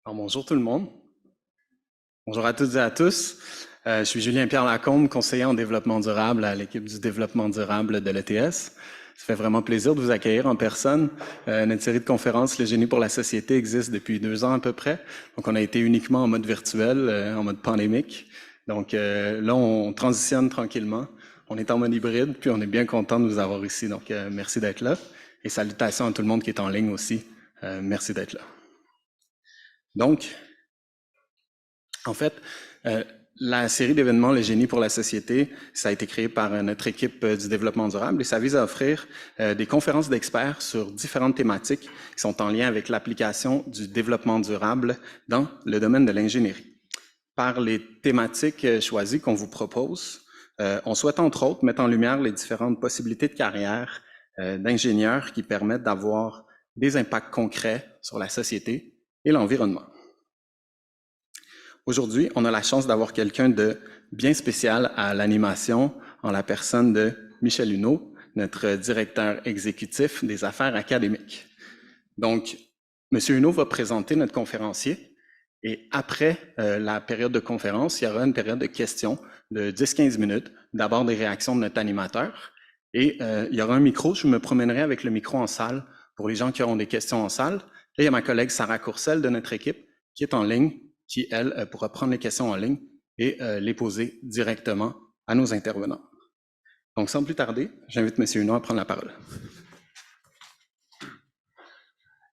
Alors, bonjour tout le monde. Bonjour à toutes et à tous. Je suis Julien-Pierre Lacombe, conseiller en développement durable à l'équipe du développement durable de l'ETS. Ça fait vraiment plaisir de vous accueillir en personne. Notre série de conférences Le Génie pour la société existe depuis 2 ans à peu près. Donc, on a été uniquement en mode virtuel, en mode pandémique. Donc, là, on transitionne tranquillement. On est en mode hybride, puis on est bien content de vous avoir ici. Donc, merci d'être là. Et salutations à tout le monde qui est en ligne aussi. Merci d'être là. Donc, en fait, la série d'événements Le Génie pour la société, ça a été créé par notre équipe du développement durable et ça vise à offrir des conférences d'experts sur différentes thématiques qui sont en lien avec l'application du développement durable dans le domaine de l'ingénierie. Par les thématiques choisies qu'on vous propose, on souhaite entre autres mettre en lumière les différentes possibilités de carrière d'ingénieurs qui permettent d'avoir des impacts concrets sur la société et l'environnement. Aujourd'hui, on a la chance d'avoir quelqu'un de bien spécial à l'animation en la personne de Michel Huneau, notre directeur exécutif des affaires académiques. Donc, M. Huneau va présenter notre conférencier et après la période de conférence, il y aura une période de questions de 10-15 minutes, d'abord des réactions de notre animateur et il y aura un micro, je me promènerai avec le micro en salle pour les gens qui auront des questions en salle. Là, il y a ma collègue Sarah Courcelle de notre équipe qui est en ligne, qui, elle, pourra prendre les questions en ligne et les poser directement à nos intervenants. Donc, sans plus tarder, j'invite M. Huneau à prendre la parole.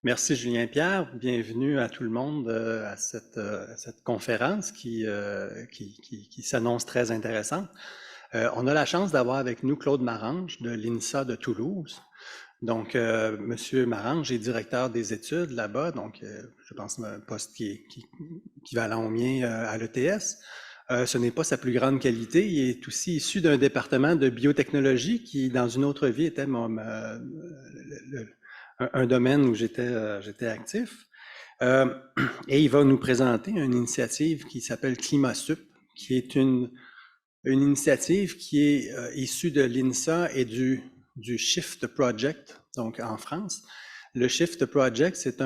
Merci Julien-Pierre, bienvenue à tout le monde à cette conférence qui s'annonce très intéressante. On a la chance d'avoir avec nous Claude Marange de l'INSA de Toulouse. Donc, Monsieur Marange est directeur des études là-bas, donc je pense un poste qui est équivalent au mien à l'ETS. Ce n'est pas sa plus grande qualité, il est aussi issu d'un département de biotechnologie qui, dans une autre vie, était un domaine où j'étais actif. Et il va nous présenter une initiative qui s'appelle ClimaSup, qui est une initiative qui est issue de l'INSA et du Shift Project, donc en France. Le Shift Project, c'est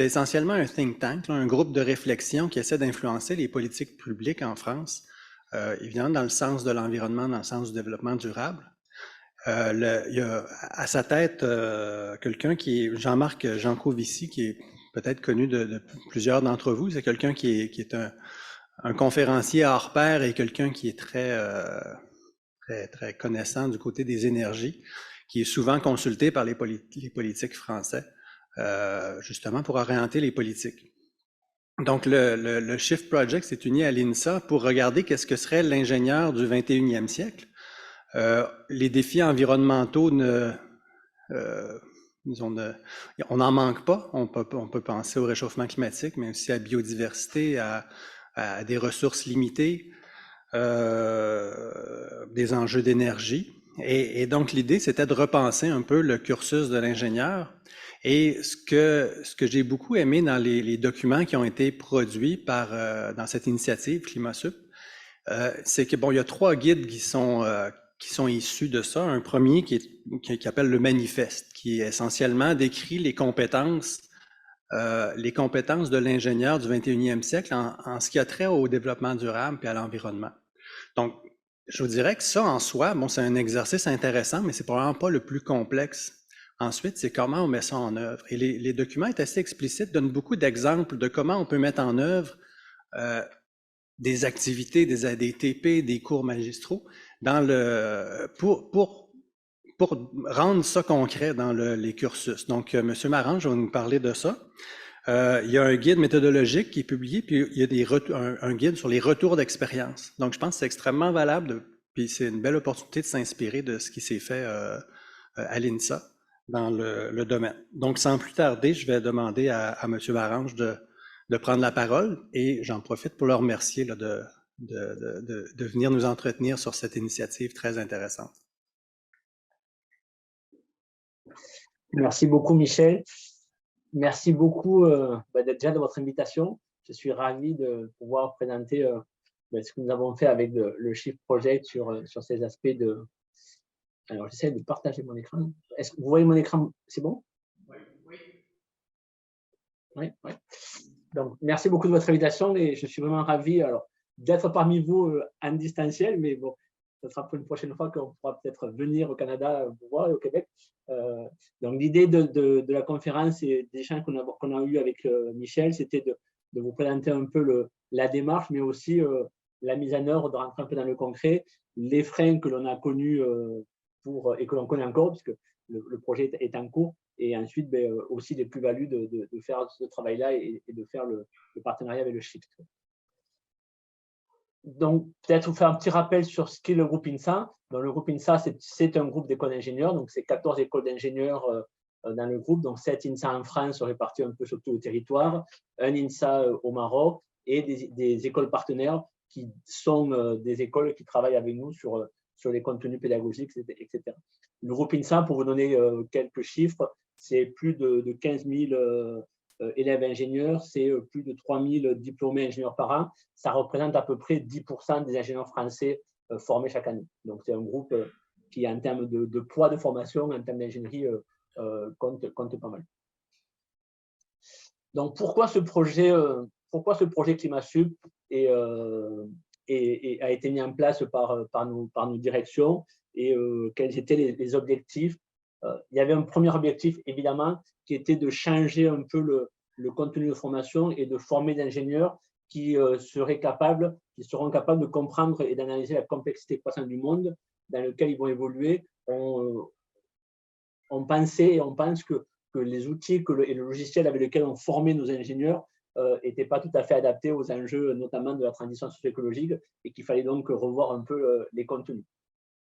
essentiellement un think tank, un groupe de réflexion qui essaie d'influencer les politiques publiques en France, évidemment dans le sens de l'environnement, dans le sens du développement durable. Il y a à sa tête quelqu'un qui est Jean-Marc Jancovici, qui est peut-être connu de plusieurs d'entre vous. C'est quelqu'un qui est un conférencier hors pair et quelqu'un qui est très connaissant du côté des énergies, qui est souvent consulté par les politiques français, justement pour orienter les politiques. Donc, le Shift Project s'est uni à l'INSA pour regarder qu'est-ce que serait l'ingénieur du 21e siècle. Les défis environnementaux on n'en manque pas. On peut penser au réchauffement climatique, mais aussi à la biodiversité, à des ressources limitées, des enjeux d'énergie. Et donc, l'idée, c'était de repenser un peu le cursus de l'ingénieur. Et ce que j'ai beaucoup aimé dans les documents qui ont été produits dans cette initiative ClimaSup, c'est que, bon, il y a 3 guides qui sont issus de ça. Un premier qui appelle le manifeste, qui essentiellement décrit les compétences de l'ingénieur du 21e siècle en ce qui a trait au développement durable et à l'environnement. Donc, je vous dirais que ça, en soi, bon, c'est un exercice intéressant, mais c'est probablement pas le plus complexe. Ensuite, c'est comment on met ça en œuvre. Et les documents est assez explicites, donnent beaucoup d'exemples de comment on peut mettre en œuvre des activités, des TP, des cours magistraux, pour rendre ça concret dans les cursus. Donc, M. Marange va nous parler de ça. Il y a un guide méthodologique qui est publié, puis il y a un guide sur les retours d'expérience. Donc, je pense que c'est extrêmement valable, puis c'est une belle opportunité de s'inspirer de ce qui s'est fait à l'INSA dans le domaine. Donc, sans plus tarder, je vais demander à M. Marange de prendre la parole et j'en profite pour le remercier là, de venir nous entretenir sur cette initiative très intéressante. Merci beaucoup, Michel. Merci beaucoup déjà de votre invitation. Je suis ravi de pouvoir présenter ce que nous avons fait avec le Shift Project sur ces aspects de... Alors, j'essaie de partager mon écran. Est-ce que vous voyez mon écran? C'est bon? Oui. Oui, oui. Donc, merci beaucoup de votre invitation et je suis vraiment ravi d'être parmi vous en distanciel, mais bon, ce sera pour une prochaine fois qu'on pourra peut-être venir au Canada vous voir et au Québec. Donc, l'idée de la conférence et des échanges qu'on a eu avec Michel, c'était de vous présenter un peu la démarche, mais aussi la mise en œuvre, de rentrer un peu dans le concret, les freins que l'on a connus et que l'on connaît encore, puisque le projet est en cours, et ensuite aussi les plus-values de faire ce travail-là et de faire le partenariat avec le Shift. Donc, peut-être vous faire un petit rappel sur ce qu'est le groupe INSA. Donc, le groupe INSA, c'est un groupe d'écoles d'ingénieurs, donc c'est 14 écoles d'ingénieurs dans le groupe, donc 7 INSA en France répartis un peu sur tout le territoire, un INSA au Maroc et des écoles partenaires qui sont des écoles qui travaillent avec nous sur les contenus pédagogiques, etc. Le groupe INSA, pour vous donner quelques chiffres, c'est plus de 15 000 élèves ingénieurs, c'est plus de 3 000 diplômés ingénieurs par an. Ça représente à peu près 10% des ingénieurs français formés chaque année. Donc, c'est un groupe qui, en termes de poids de formation, en termes d'ingénierie, compte pas mal. Donc, pourquoi ce projet ClimatSup a été mis en place par nos directions et quels étaient les objectifs? Il y avait un premier objectif, évidemment, qui était de changer un peu le contenu de formation et de former des ingénieurs qui seront capables de comprendre et d'analyser la complexité croissante du monde dans lequel ils vont évoluer. On pensait et on pense que les outils et le logiciel avec lequel on formait nos ingénieurs n'étaient pas tout à fait adaptés aux enjeux, notamment de la transition socio-écologique, et qu'il fallait donc revoir un peu les contenus.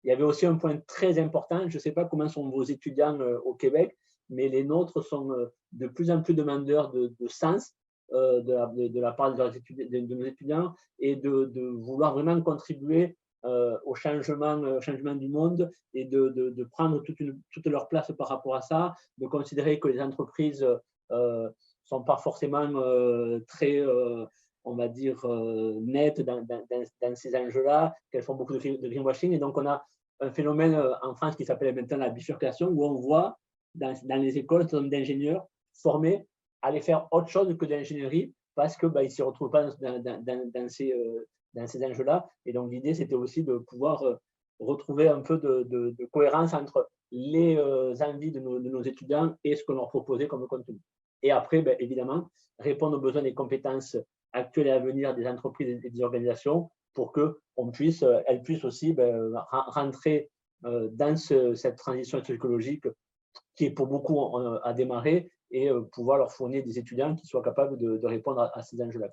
Il y avait aussi un point très important, je ne sais pas comment sont vos étudiants au Québec, mais les nôtres sont de plus en plus demandeurs de sens de la part de nos étudiants et de vouloir vraiment contribuer au changement du monde et de prendre toute leur place par rapport à ça, de considérer que les entreprises ne sont pas forcément très, on va dire, nettes dans ces enjeux-là, qu'elles font beaucoup de greenwashing. Et donc, on a un phénomène en France qui s'appelle maintenant la bifurcation, où on voit dans les écoles un certain nombre d'ingénieurs formés à aller faire autre chose que de l'ingénierie parce qu'ils ne s'y retrouvent pas dans ces enjeux-là. Et donc, l'idée, c'était aussi de pouvoir retrouver un peu de cohérence entre les envies de nos étudiants et ce qu'on leur proposait comme contenu. Et après, évidemment, répondre aux besoins des compétences actuelles et à venir des entreprises et des organisations pour qu'elles puissent aussi rentrer dans cette transition écologique qui, pour beaucoup, a démarré et pouvoir leur fournir des étudiants qui soient capables de répondre à ces enjeux-là.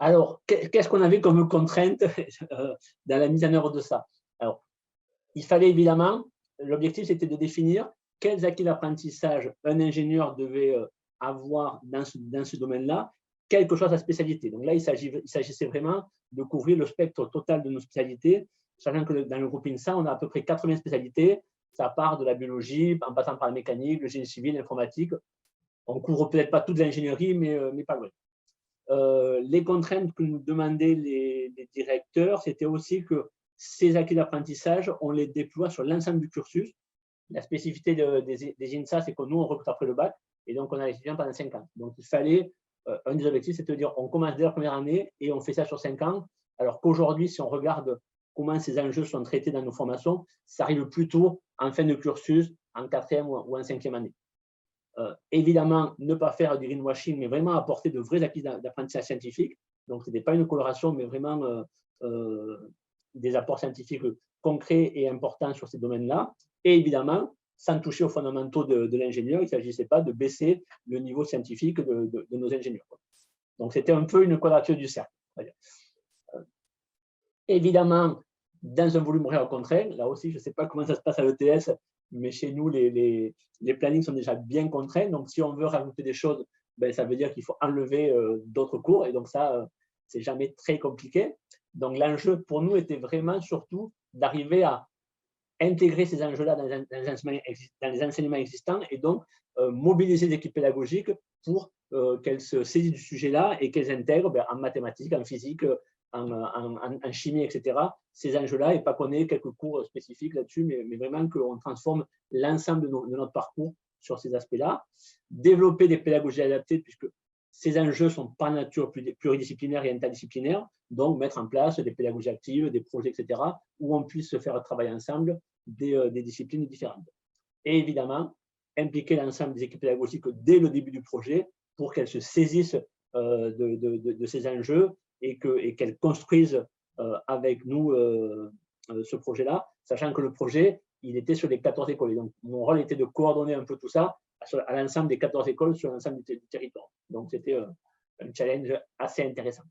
Alors, qu'est-ce qu'on avait comme contrainte dans la mise en œuvre de ça? Alors, il fallait évidemment, l'objectif c'était de définir quels acquis d'apprentissage un ingénieur devait avoir dans ce domaine-là, quelle que soit sa spécialité. Donc là, il s'agissait vraiment de couvrir le spectre total de nos spécialités, sachant que dans le groupe INSA, on a à peu près 80 spécialités, ça part de la biologie, en passant par la mécanique, le génie civil, l'informatique. On ne couvre peut-être pas toute l'ingénierie, mais pas loin. Les contraintes que nous demandaient les directeurs, c'était aussi que ces acquis d'apprentissage, on les déploie sur l'ensemble du cursus. La spécificité des INSA, c'est que nous, on recrute après le bac, et donc on a les étudiants pendant 5 ans. Donc il fallait, un des objectifs, c'était de dire, on commence dès la première année et on fait ça sur 5 ans, alors qu'aujourd'hui, si on regarde comment ces enjeux sont traités dans nos formations, ça arrive plutôt en fin de cursus, en 4e ou en 5e année. Évidemment, ne pas faire du greenwashing, mais vraiment apporter de vrais acquis d'apprentissage scientifique. Donc, ce n'était pas une coloration, mais vraiment des apports scientifiques concrets et importants sur ces domaines-là. Et évidemment, sans toucher aux fondamentaux de l'ingénieur, il ne s'agissait pas de baisser le niveau scientifique de nos ingénieurs. Donc, c'était un peu une quadrature du cercle. Évidemment, dans un volume horaire contraint, là aussi, je ne sais pas comment ça se passe à l'ETS, mais chez nous, les plannings sont déjà bien contraints. Donc, si on veut rajouter des choses, ça veut dire qu'il faut enlever d'autres cours. Et donc, ça, c'est jamais très compliqué. Donc, l'enjeu pour nous était vraiment surtout d'arriver à intégrer ces enjeux-là dans les enseignements existants et donc mobiliser les équipes pédagogiques pour qu'elles se saisissent du sujet-là et qu'elles intègrent en mathématiques, en physique, en chimie, etc., ces enjeux-là, et pas qu'on ait quelques cours spécifiques là-dessus, mais vraiment qu'on transforme l'ensemble de notre parcours sur ces aspects-là, développer des pédagogies adaptées, puisque ces enjeux sont par nature pluridisciplinaires et interdisciplinaires, donc mettre en place des pédagogies actives, des projets, etc., où on puisse faire travailler ensemble des disciplines différentes. Et évidemment, impliquer l'ensemble des équipes pédagogiques dès le début du projet pour qu'elles se saisissent de ces enjeux et qu'elles construisent avec nous ce projet-là, sachant que le projet, il était sur les 14 écoles. Et donc, mon rôle était de coordonner un peu tout ça à l'ensemble des 14 écoles sur l'ensemble du territoire. Donc, c'était un challenge assez intéressant.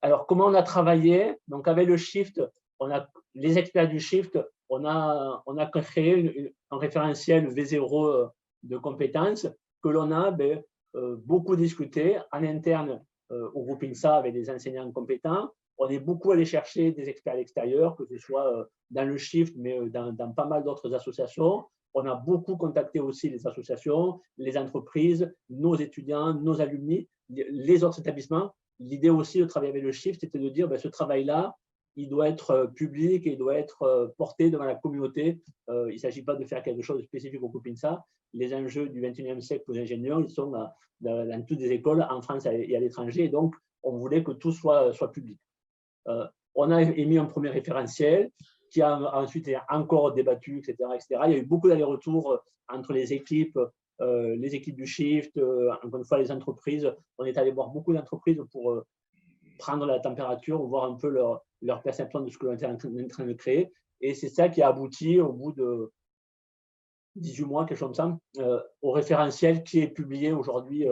Alors, comment on a travaillé? Donc, avec le Shift, les experts du Shift, on a créé un référentiel V0 de compétences que l'on a beaucoup discuté en interne au groupe INSA avec des enseignants compétents. On est beaucoup allé chercher des experts à l'extérieur, que ce soit dans le Shift, mais dans pas mal d'autres associations. On a beaucoup contacté aussi les associations, les entreprises, nos étudiants, nos alumni, les autres établissements. L'idée aussi de travailler avec le Shift, c'était de dire ce travail-là, il doit être public et il doit être porté devant la communauté. Il ne s'agit pas de faire quelque chose de spécifique au groupe INSA. Les enjeux du 21e siècle pour les ingénieurs, ils sont dans toutes les écoles, en France et à l'étranger. Donc, on voulait que tout soit public. On a émis un premier référentiel qui a ensuite été encore débattu, etc., etc. Il y a eu beaucoup d'allers-retours entre les équipes du Shift, encore une fois les entreprises. On est allé voir beaucoup d'entreprises pour prendre la température, voir un peu leur perception de ce que l'on était en train de créer. Et c'est ça qui a abouti au bout de 18 mois, quelque chose comme ça, au référentiel qui est publié aujourd'hui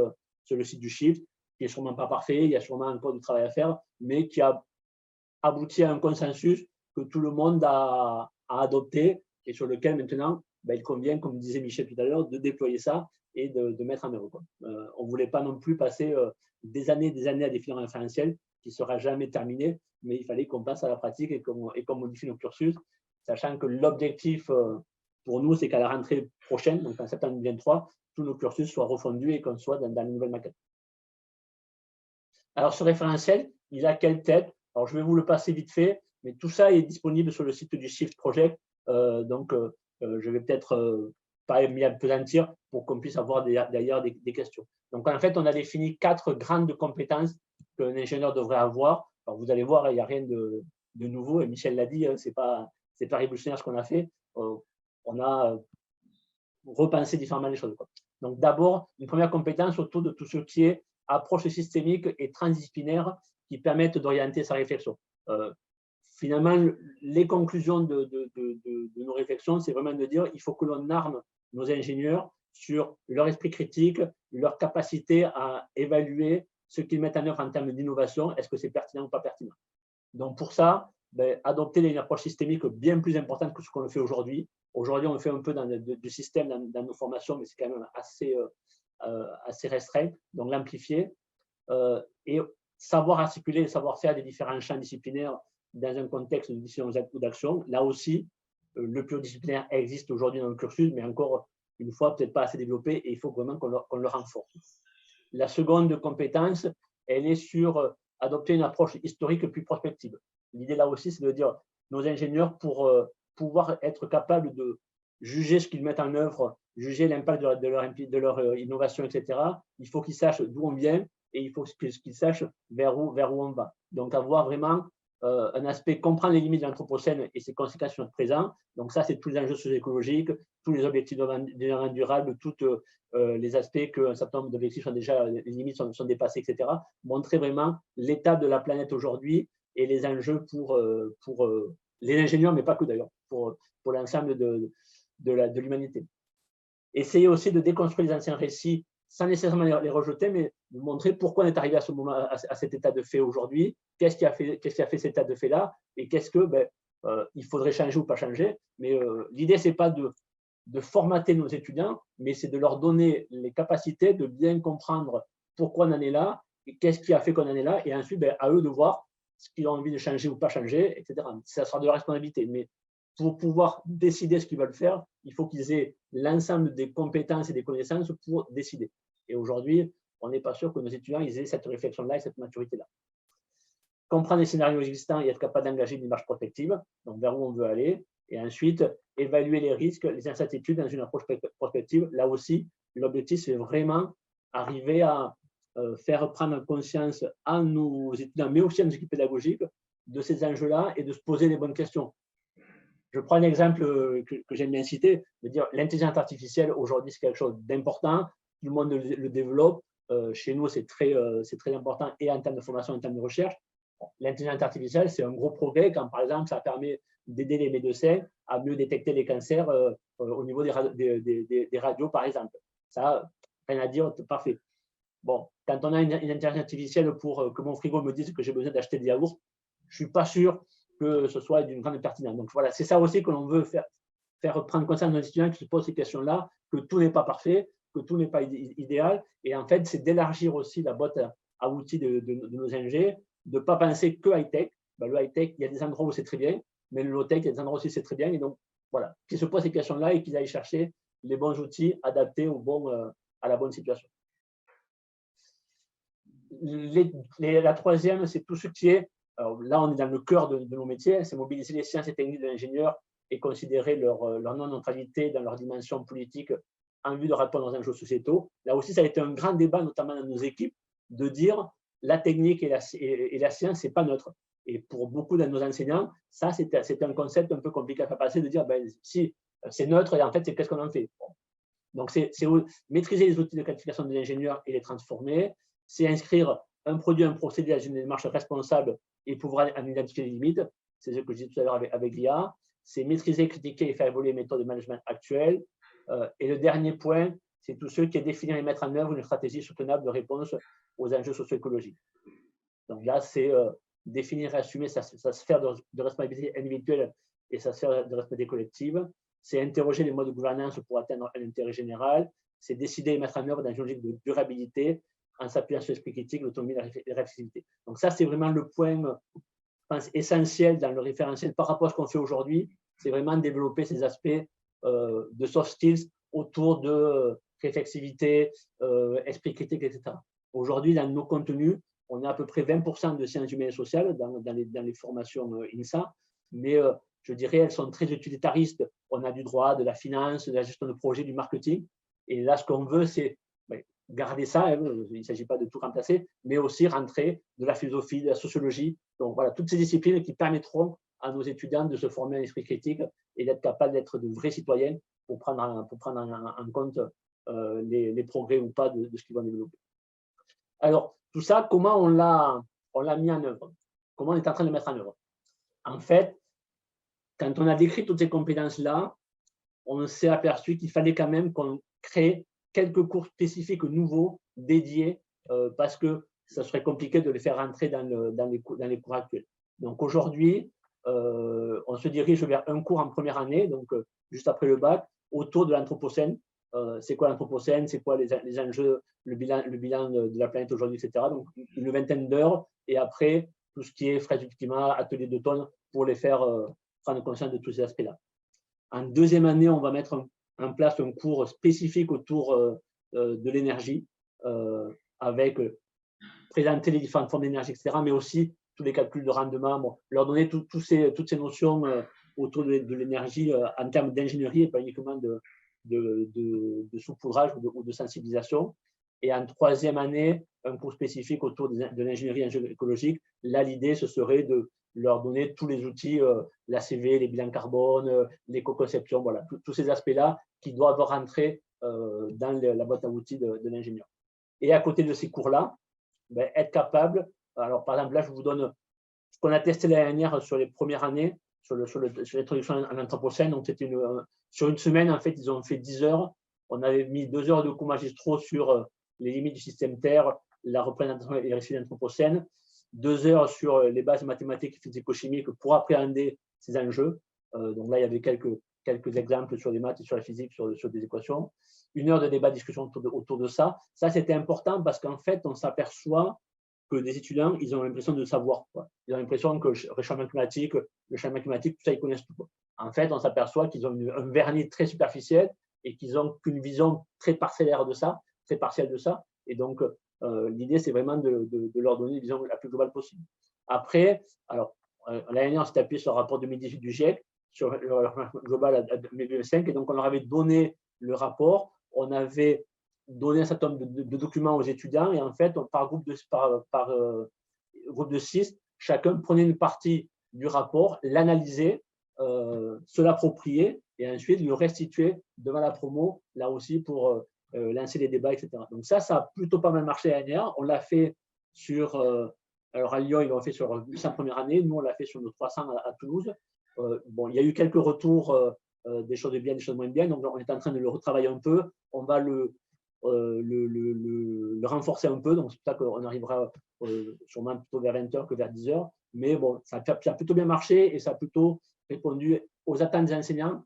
sur le site du Shift, qui n'est sûrement pas parfait, il y a sûrement encore du travail à faire, mais qui a abouti à un consensus que tout le monde a adopté et sur lequel maintenant, il convient, comme disait Michel tout à l'heure, de déployer ça et de mettre en œuvre. On ne voulait pas non plus passer des années à définir un référentiel qui ne sera jamais terminé, mais il fallait qu'on passe à la pratique et qu'on modifie nos cursus, sachant que l'objectif pour nous, c'est qu'à la rentrée prochaine, donc en septembre 2023, tous nos cursus soient refondus et qu'on soit dans les nouvelles maquettes. Alors, ce référentiel, il a quelle tête? Alors, je vais vous le passer vite fait, mais tout ça est disponible sur le site du Shift Project. Je vais peut-être pas m'y apesantir pour qu'on puisse avoir d'ailleurs des questions. Donc, en fait, on a défini 4 grandes compétences qu'un ingénieur devrait avoir. Alors, vous allez voir, il n'y a rien de nouveau, et Michel l'a dit, ce n'est pas révolutionnaire ce qu'on a fait. On a repensé différemment les choses. Donc, d'abord, une première compétence autour de tout ce qui est approche systémique et transdisciplinaire qui permettent d'orienter sa réflexion. Finalement, les conclusions de nos réflexions, c'est vraiment de dire qu'il faut que l'on arme nos ingénieurs sur leur esprit critique, leur capacité à évaluer ce qu'ils mettent en œuvre en termes d'innovation, est-ce que c'est pertinent ou pas pertinent. Donc, pour ça, adopter une approche systémique bien plus importante que ce qu'on fait aujourd'hui. Aujourd'hui, on fait un peu du système dans nos formations, mais c'est quand même assez restreint, donc l'amplifier et savoir articuler, savoir faire des différents champs disciplinaires dans un contexte de décision ou d'action. Là aussi, le pluridisciplinaire existe aujourd'hui dans le cursus, mais encore une fois, peut-être pas assez développé et il faut vraiment qu'on le renforce. La seconde compétence, elle est sur adopter une approche historique plus prospective. L'idée là aussi, c'est de dire nos ingénieurs, pour pouvoir être capables de juger ce qu'ils mettent en œuvre, juger l'impact de leur innovation, etc., il faut qu'ils sachent d'où on vient et il faut qu'ils sachent vers où on va. Donc, avoir vraiment un aspect, comprendre les limites de l'anthropocène et ses conséquences sur notre présent. Donc, ça, c'est tous les enjeux socio-écologiques, tous les objectifs de développement durable, tous les aspects qu'un certain nombre d'objectifs sont déjà, les limites sont dépassées, etc. Montrer vraiment l'état de la planète aujourd'hui et les enjeux pour les ingénieurs, mais pas que d'ailleurs, pour l'ensemble de l'humanité. Essayer aussi de déconstruire les anciens récits sans nécessairement les rejeter, mais de montrer pourquoi on est arrivé à ce moment, à cet état de fait aujourd'hui, qu'est-ce qui a fait cet état de fait-là, et qu'est-ce que il faudrait changer ou pas changer. Mais l'idée, ce n'est pas de formater nos étudiants, mais c'est de leur donner les capacités de bien comprendre pourquoi on en est là, et qu'est-ce qui a fait qu'on en est là, et ensuite, à eux de voir ce qu'ils ont envie de changer ou pas changer, etc. Ça sera de leur responsabilité. Mais pour pouvoir décider ce qu'ils veulent faire, il faut qu'ils aient l'ensemble des compétences et des connaissances pour décider. Et aujourd'hui, on n'est pas sûr que nos étudiants aient cette réflexion-là et cette maturité-là. Comprendre les scénarios existants et être capable d'engager une démarche prospective, donc vers où on veut aller, et ensuite évaluer les risques, les incertitudes dans une approche prospective. Là aussi, l'objectif, c'est vraiment arriver à faire prendre conscience à nos étudiants, mais aussi à nos équipes pédagogiques, de ces enjeux-là et de se poser les bonnes questions. Je prends un exemple que j'aime bien citer, de dire l'intelligence artificielle, aujourd'hui, c'est quelque chose d'important, tout le monde le développe. Chez nous, c'est très important, et en termes de formation, en termes de recherche. L'intelligence artificielle, c'est un gros progrès quand, par exemple, ça permet d'aider les médecins à mieux détecter les cancers au niveau des radios, par exemple. Ça, rien à dire, parfait. Bon, quand on a une intelligence artificielle pour que mon frigo me dise que j'ai besoin d'acheter des yaourts, je ne suis pas sûr que ce soit d'une grande pertinence. Donc voilà, c'est ça aussi que l'on veut faire prendre conscience de nos étudiants qui se posent ces questions-là, que tout n'est pas parfait, que tout n'est pas idéal. Et en fait, c'est d'élargir aussi la boîte à outils de nos ingés, de ne pas penser que high-tech. Ben, le high-tech, il y a des endroits où c'est très bien, mais le low-tech, il y a des endroits où c'est très bien. Et donc, voilà, qu'ils se posent ces questions-là et qu'ils aillent chercher les bons outils adaptés à la bonne situation. La troisième, c'est tout ce qui est, alors là, on est dans le cœur de nos métiers, c'est mobiliser les sciences et techniques de l'ingénieur et considérer leur non-neutralité dans leur dimension politique en vue de répondre aux enjeux sociétaux. Là aussi, ça a été un grand débat, notamment dans nos équipes, de dire la technique et la science, ce n'est pas neutre. Et pour beaucoup de nos enseignants, ça, c'était un concept un peu compliqué à faire passer, de dire, ben, si c'est neutre, et en fait, c'est qu'est-ce qu'on en fait. Bon. Donc, c'est maîtriser les outils de qualification de l'ingénieur et les transformer, c'est inscrire un produit, un procédé dans une démarche responsable et pouvoir en identifier les limites. C'est ce que je disais tout à l'heure avec l'IA. C'est maîtriser, critiquer et faire évoluer les méthodes de management actuelles. Et le dernier point, c'est tout ce qui est définir et mettre en œuvre une stratégie soutenable de réponse aux enjeux socio-écologiques. Donc là, c'est définir et assumer sa sphère de responsabilité individuelle et sa sphère de responsabilité collective. C'est interroger les modes de gouvernance pour atteindre un intérêt général. C'est décider et mettre en œuvre dans une logique de durabilité en s'appuyant sur l'esprit critique, l'autonomie et la réflexivité. Donc ça, c'est vraiment le point, je pense, essentiel dans le référentiel par rapport à ce qu'on fait aujourd'hui. C'est vraiment développer ces aspects de soft skills autour de réflexivité, esprit critique, etc. Aujourd'hui, dans nos contenus, on a à peu près 20% de sciences humaines et sociales dans les formations INSA, mais je dirais elles sont très utilitaristes. On a du droit, de la finance, de la gestion de projet, du marketing. Et là, ce qu'on veut, c'est garder ça, hein, il ne s'agit pas de tout remplacer, mais aussi rentrer de la philosophie, de la sociologie. Donc voilà, toutes ces disciplines qui permettront à nos étudiants de se former à l'esprit critique et d'être capables d'être de vrais citoyens pour prendre en compte les progrès ou pas de ce qu'ils vont développer. Alors, tout ça, comment on l'a mis en œuvre? Comment on est en train de le mettre en œuvre? En fait, quand on a décrit toutes ces compétences-là, on s'est aperçu qu'il fallait quand même qu'on crée quelques cours spécifiques nouveaux, dédiés, parce que ça serait compliqué de les faire rentrer dans les cours actuels. Donc aujourd'hui, on se dirige vers un cours en première année, donc juste après le bac, autour de l'anthropocène. C'est quoi l'anthropocène? C'est quoi les enjeux, le bilan de la planète aujourd'hui, etc. Donc une vingtaine d'heures, et après, tout ce qui est frais du climat, atelier d'automne, pour les faire prendre conscience de tous ces aspects-là. En deuxième année, on va mettre en place un cours spécifique autour de l'énergie, avec présenter les différentes formes d'énergie, etc., mais aussi tous les calculs de rendement, bon, leur donner toutes ces notions autour de l'énergie en termes d'ingénierie et pas uniquement de saupoudrage ou de sensibilisation. Et en troisième année, un cours spécifique autour de l'ingénierie écologique. Là, l'idée, ce serait de leur donner tous les outils, l'ACV, les bilans carbone, l'éco-conception, voilà, tous ces aspects-là qui doivent rentrer dans la boîte à outils de l'ingénieur. Et à côté de ces cours-là, être capable, alors par exemple, là, je vous donne ce qu'on a testé l'année dernière sur les premières années, sur l'introduction en anthropocène. Donc, c'était sur une semaine, en fait, ils ont fait 10 heures. On avait mis 2 heures de cours magistraux sur les limites du système Terre, la représentation et les récits d'anthropocène, 2 heures sur les bases mathématiques et physico-chimiques pour appréhender ces enjeux. Donc là, il y avait quelques exemples sur les maths et sur la physique, sur des équations. 1 heure de débat, discussion autour de ça. Ça, c'était important parce qu'en fait, on s'aperçoit que des étudiants, ils ont l'impression de savoir. Ils ont l'impression que le changement climatique, tout ça, ils connaissent tout. En fait, on s'aperçoit qu'ils ont un vernis très superficiel et qu'ils n'ont qu'une vision très parcellaire de ça, très partielle de ça. Et donc, l'idée, c'est vraiment de leur donner une vision la plus globale possible. Après, alors, l'année dernière, on s'est appuyé sur le rapport 2018 du GIEC. sur le management global à 2005. Et donc, on leur avait donné le rapport. On avait donné un certain nombre de documents aux étudiants. Et en fait, par groupe de 6, chacun prenait une partie du rapport, l'analysait, se l'appropriait et ensuite le restituait devant la promo, là aussi pour lancer les débats, etc. Donc ça a plutôt pas mal marché à l'ANR. On l'a fait sur, alors à Lyon, ils l'ont fait sur 800 première année. Nous, on l'a fait sur nos 300 à Toulouse. Bon, il y a eu quelques retours, des choses bien, des choses moins bien. Donc, on est en train de le retravailler un peu. On va le renforcer un peu. Donc, c'est pour ça qu'on arrivera sûrement plutôt vers 20h que vers 10h. Mais bon, ça a plutôt bien marché et ça a plutôt répondu aux attentes des enseignants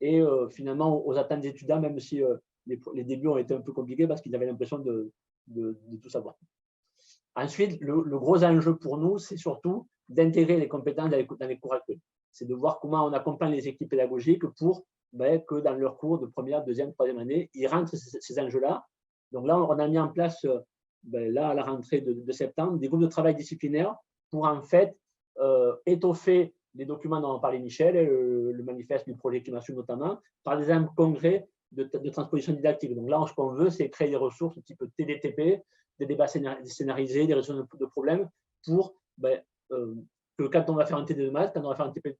et finalement aux attentes des étudiants, même si les débuts ont été un peu compliqués parce qu'ils avaient l'impression de tout savoir. Ensuite, le gros enjeu pour nous, c'est surtout d'intégrer les compétences dans les cours actuels. C'est de voir comment on accompagne les équipes pédagogiques pour que dans leurs cours de première, deuxième, troisième année, ils rentrent ces enjeux-là. Donc là, on a mis en place, là, à la rentrée de septembre, des groupes de travail disciplinaires pour en fait étoffer les documents dont on parlait Michel, le manifeste du projet Climat Sud notamment, par des exemples concrets de transposition didactique. Donc là, ce qu'on veut, c'est créer des ressources type TDTP, des débats scénarisés, des résolutions de problèmes pour que quand on va faire un TD de maths, quand on va faire un TP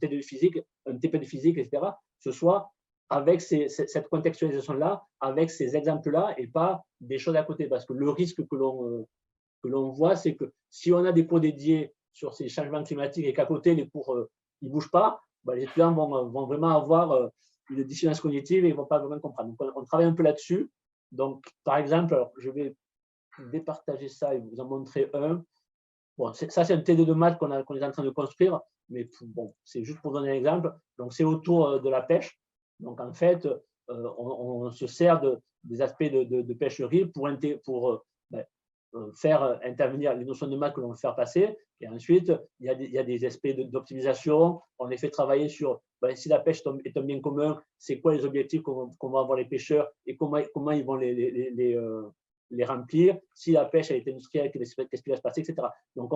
de physique, un TP de physique, etc., ce soit avec cette contextualisation-là, avec ces exemples-là et pas des choses à côté. Parce que le risque que l'on voit, c'est que si on a des cours dédiés sur ces changements climatiques et qu'à côté, les cours ne bougent pas, les étudiants vont vraiment avoir une dissonance cognitive et ils ne vont pas vraiment comprendre. Donc, on travaille un peu là-dessus. Donc, par exemple, alors, je vais départager ça et vous en montrer un. Bon, ça, c'est un TD de maths qu'on est en train de construire, mais bon, c'est juste pour donner un exemple. Donc, c'est autour de la pêche. Donc, en fait, on se sert des aspects de pêcherie pour faire intervenir les notions de maths que l'on veut faire passer. Et ensuite, il y a des aspects d'optimisation. On les fait travailler sur si la pêche est un bien commun, c'est quoi les objectifs qu'on va avoir les pêcheurs et comment ils vont les remplir. Si la pêche a été industrielle, qu'est-ce qui va se passer, etc. Donc,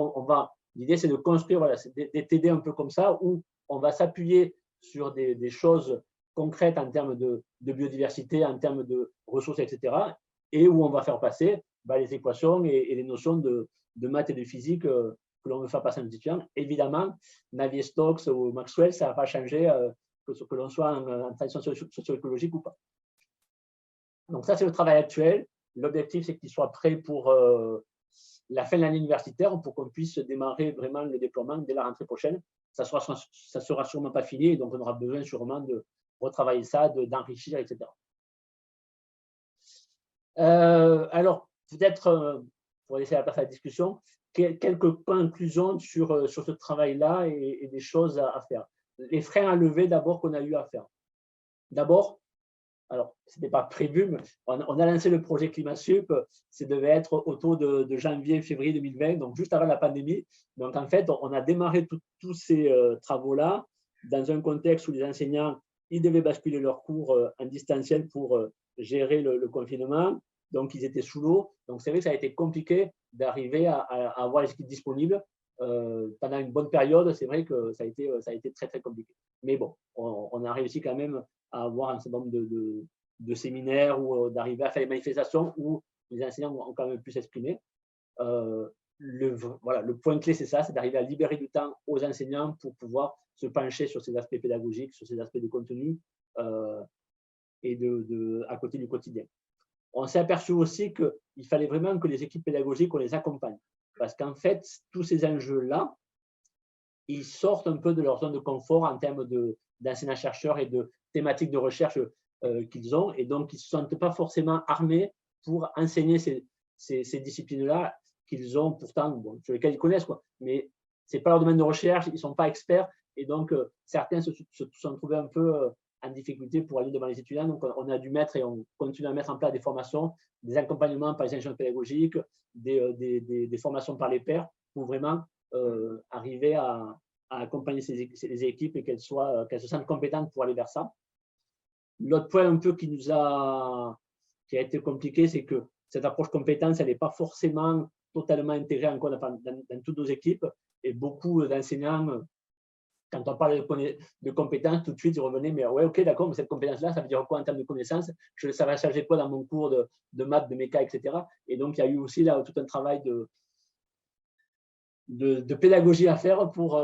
l'idée, c'est de construire des TD un peu comme ça où on va s'appuyer sur des choses concrètes en termes de biodiversité, en termes de ressources, etc. Et où on va faire passer les équations et les notions de maths et de physique que l'on veut faire passer à nos étudiants. Évidemment, Navier-Stokes ou Maxwell, ça ne va pas changer que l'on soit en transition socio-écologique ou pas. Donc ça, c'est le travail actuel. L'objectif, c'est qu'il soit prêt pour la fin de l'année universitaire pour qu'on puisse démarrer vraiment le déploiement dès la rentrée prochaine. Ça ne sera sûrement pas fini, donc on aura besoin sûrement de retravailler ça, d'enrichir, etc. Alors, peut-être, pour laisser la place à la discussion, quelques conclusions sur ce travail-là et des choses à faire. Les freins à lever, d'abord, qu'on a eu à faire. D'abord, alors, ce n'était pas prévu, mais on a lancé le projet ClimatSup, ça devait être autour de janvier-février 2020, donc juste avant la pandémie. Donc, en fait, on a démarré tous ces travaux-là dans un contexte où les enseignants, ils devaient basculer leurs cours en distanciel pour gérer le confinement. Donc, ils étaient sous l'eau. Donc, c'est vrai que ça a été compliqué d'arriver à avoir les équipes disponibles pendant une bonne période. C'est vrai que ça a été très, très compliqué. Mais bon, on a réussi quand même à avoir un certain nombre de séminaires ou d'arriver à faire des manifestations où les enseignants ont quand même pu s'exprimer. Le point clé, c'est ça, c'est d'arriver à libérer du temps aux enseignants pour pouvoir se pencher sur ces aspects pédagogiques, sur ces aspects de contenu et à côté du quotidien. On s'est aperçu aussi qu'il fallait vraiment que les équipes pédagogiques, on les accompagne. Parce qu'en fait, tous ces enjeux-là, ils sortent un peu de leur zone de confort en termes d'enseignants-chercheurs et de thématiques de recherche qu'ils ont. Et donc, ils ne se sentent pas forcément armés pour enseigner ces disciplines-là qu'ils ont pourtant, sur lesquelles ils connaissent. Mais ce n'est pas leur domaine de recherche, ils ne sont pas experts. Et donc, certains se sont trouvés un peu en difficulté pour aller devant les étudiants. Donc, on a dû mettre et on continue à mettre en place des formations, des accompagnements par les ingénieurs pédagogiques, des formations par les pairs pour vraiment arriver à accompagner ces équipes et qu'elles se sentent compétentes pour aller vers ça. L'autre point un peu qui a été compliqué, c'est que cette approche compétence, elle n'est pas forcément totalement intégrée encore dans toutes nos équipes et beaucoup d'enseignants quand on parle de compétences, tout de suite, ils revenaient, mais ouais, ok, d'accord, mais cette compétence-là, ça veut dire quoi en termes de connaissances? Ça va changer quoi dans mon cours de maths, de méca, etc. Et donc, il y a eu aussi là tout un travail de pédagogie à faire pour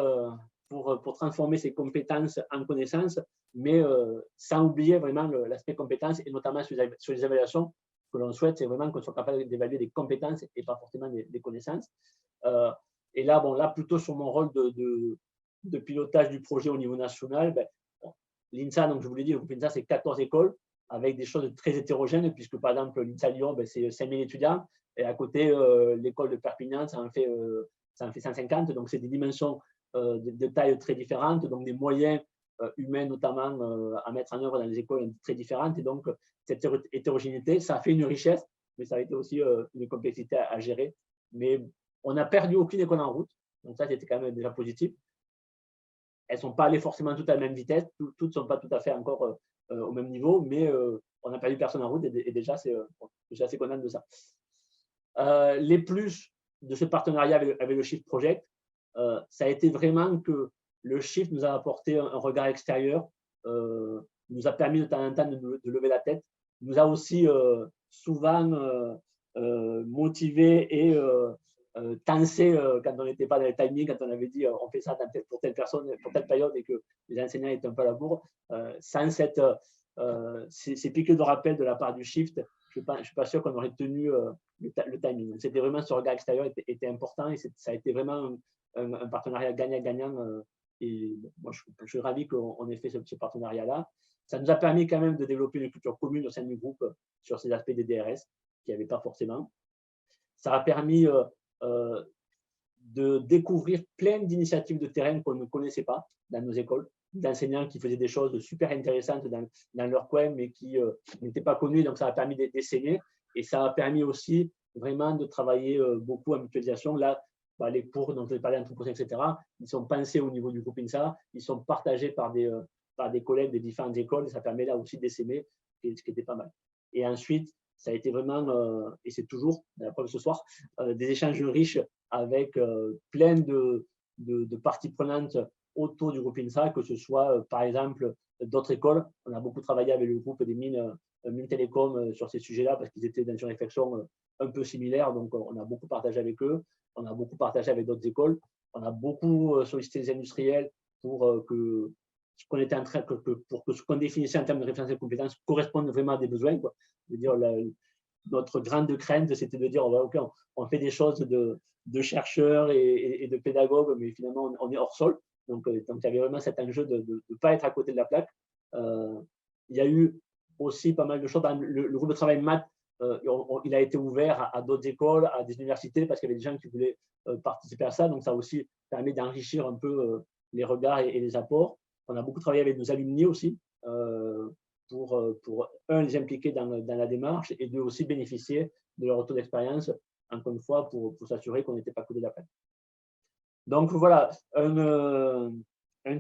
transformer ces compétences en connaissances, mais sans oublier vraiment l'aspect compétences, et notamment sur les évaluations. Ce que l'on souhaite, c'est vraiment qu'on soit capable d'évaluer des compétences et pas forcément des connaissances. Et là, bon, là, plutôt sur mon rôle de pilotage du projet au niveau national, l'INSA, donc je vous l'ai dit, le groupe INSA, c'est 14 écoles avec des choses très hétérogènes, puisque par exemple, l'INSA Lyon, c'est 5000 étudiants, et à côté, l'école de Perpignan, ça en fait 150, donc c'est des dimensions de taille très différentes, donc des moyens humains notamment à mettre en œuvre dans les écoles très différentes. Et donc, cette hétérogénéité, ça a fait une richesse, mais ça a été aussi une complexité à gérer. Mais on n'a perdu aucune école en route, donc ça, c'était quand même déjà positif. Elles ne sont pas allées forcément toutes à la même vitesse, toutes ne sont pas tout à fait encore au même niveau, mais on n'a perdu personne en route, et déjà, je suis assez content de ça. Les plus de ce partenariat avec le Shift Project, ça a été vraiment que le Shift nous a apporté un regard extérieur, nous a permis de temps en temps de lever la tête, nous a aussi souvent motivé et tensé quand on n'était pas dans le timing, quand on avait dit on fait ça pour telle personne, pour telle période, et que les enseignants étaient un peu à la bourre. Sans ces piqûres de rappel de la part du Shift, je ne suis pas sûr qu'on aurait tenu le timing. C'était vraiment, ce regard extérieur était important, et ça a été vraiment un partenariat gagnant-gagnant. Et moi, je suis ravi qu'on ait fait ce partenariat-là. Ça nous a permis quand même de développer une culture commune au sein du groupe sur ces aspects des DRS, qu'il n'y avait pas forcément. Ça a permis de découvrir plein d'initiatives de terrain qu'on ne connaissait pas dans nos écoles, d'enseignants qui faisaient des choses super intéressantes dans leur coin, mais qui n'étaient pas connus. Donc, ça a permis d'essayer, et ça a permis aussi vraiment de travailler beaucoup en mutualisation. Là, les cours dont je vais parler, anthropocène, etc., ils sont pensés au niveau du groupe INSA, ils sont partagés par des collègues des différentes écoles, et ça permet là aussi d'essaimer, ce qui était pas mal. Et ensuite, ça a été vraiment, et c'est toujours, la preuve ce soir, des échanges riches avec plein de parties prenantes autour du groupe INSA, que ce soit, par exemple, d'autres écoles. On a beaucoup travaillé avec le groupe des mines Télécom sur ces sujets-là, parce qu'ils étaient dans une réflexion un peu similaire. Donc, on a beaucoup partagé avec eux. On a beaucoup partagé avec d'autres écoles. On a beaucoup sollicité les industriels pour que ce qu'on était en train, pour que ce qu'on définissait en termes de référence et de compétences corresponde vraiment à des besoins, quoi. Je veux dire, notre grande crainte, c'était de dire, OK, on fait des choses de chercheurs et de pédagogues, mais finalement, on est hors sol. Donc, il y avait vraiment cet enjeu de ne pas être à côté de la plaque. Il y a eu aussi pas mal de choses. Le groupe de travail maths, il a été ouvert à d'autres écoles, à des universités, parce qu'il y avait des gens qui voulaient participer à ça. Donc, ça a aussi permis d'enrichir un peu les regards et les apports. On a beaucoup travaillé avec nos alumni aussi, pour les impliquer dans la démarche, et deux, aussi bénéficier de leur retour d'expérience, encore une fois, pour s'assurer qu'on n'était pas à côté de la plaque. Donc voilà, un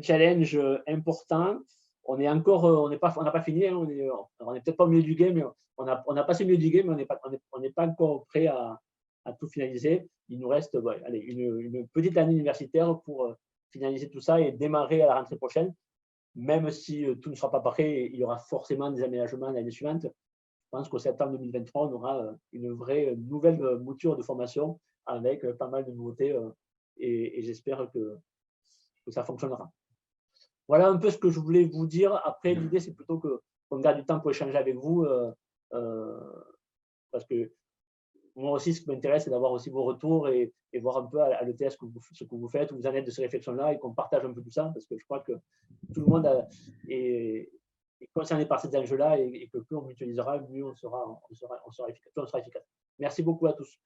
challenge important. On n'a pas fini, hein, on n'est peut-être pas au milieu du game, on a passé le milieu du game, mais on n'est pas encore prêt à tout finaliser. Il nous reste une petite année universitaire pour finaliser tout ça et démarrer à la rentrée prochaine. Même si tout ne sera pas parfait, il y aura forcément des aménagements l'année suivante. Je pense qu'au septembre 2023, on aura une vraie nouvelle mouture de formation avec pas mal de nouveautés, et j'espère que ça fonctionnera. Voilà un peu ce que je voulais vous dire. Après, l'idée, c'est plutôt qu'on garde du temps pour échanger avec vous, parce que moi aussi, ce qui m'intéresse, c'est d'avoir aussi vos retours et voir un peu à l'ETS ce que vous faites, où vous en êtes de ces réflexions-là, et qu'on partage un peu tout ça, parce que je crois que tout le monde est concerné par ces enjeux-là, et que plus on mutualisera, mieux on sera efficace. Merci beaucoup à tous.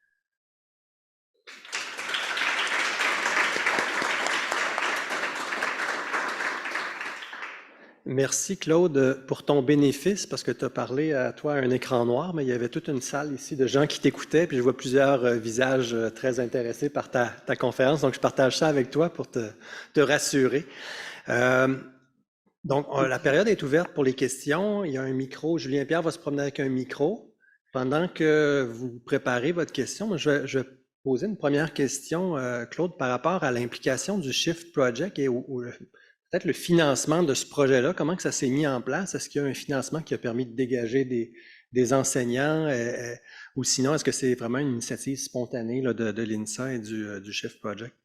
Merci Claude pour ton bénéfice, parce que tu as parlé à toi à un écran noir, mais il y avait toute une salle ici de gens qui t'écoutaient, puis je vois plusieurs visages très intéressés par ta conférence, donc je partage ça avec toi pour te rassurer. Donc, la période est ouverte pour les questions. Il y a un micro. Julien Pierre va se promener avec un micro. Pendant que vous préparez votre question, je vais poser une première question, Claude, par rapport à l'implication du Shift Project et peut-être le financement de ce projet-là, comment que ça s'est mis en place? Est-ce qu'il y a un financement qui a permis de dégager des enseignants? Ou sinon, est-ce que c'est vraiment une initiative spontanée là, de l'INSA et du Shift Project?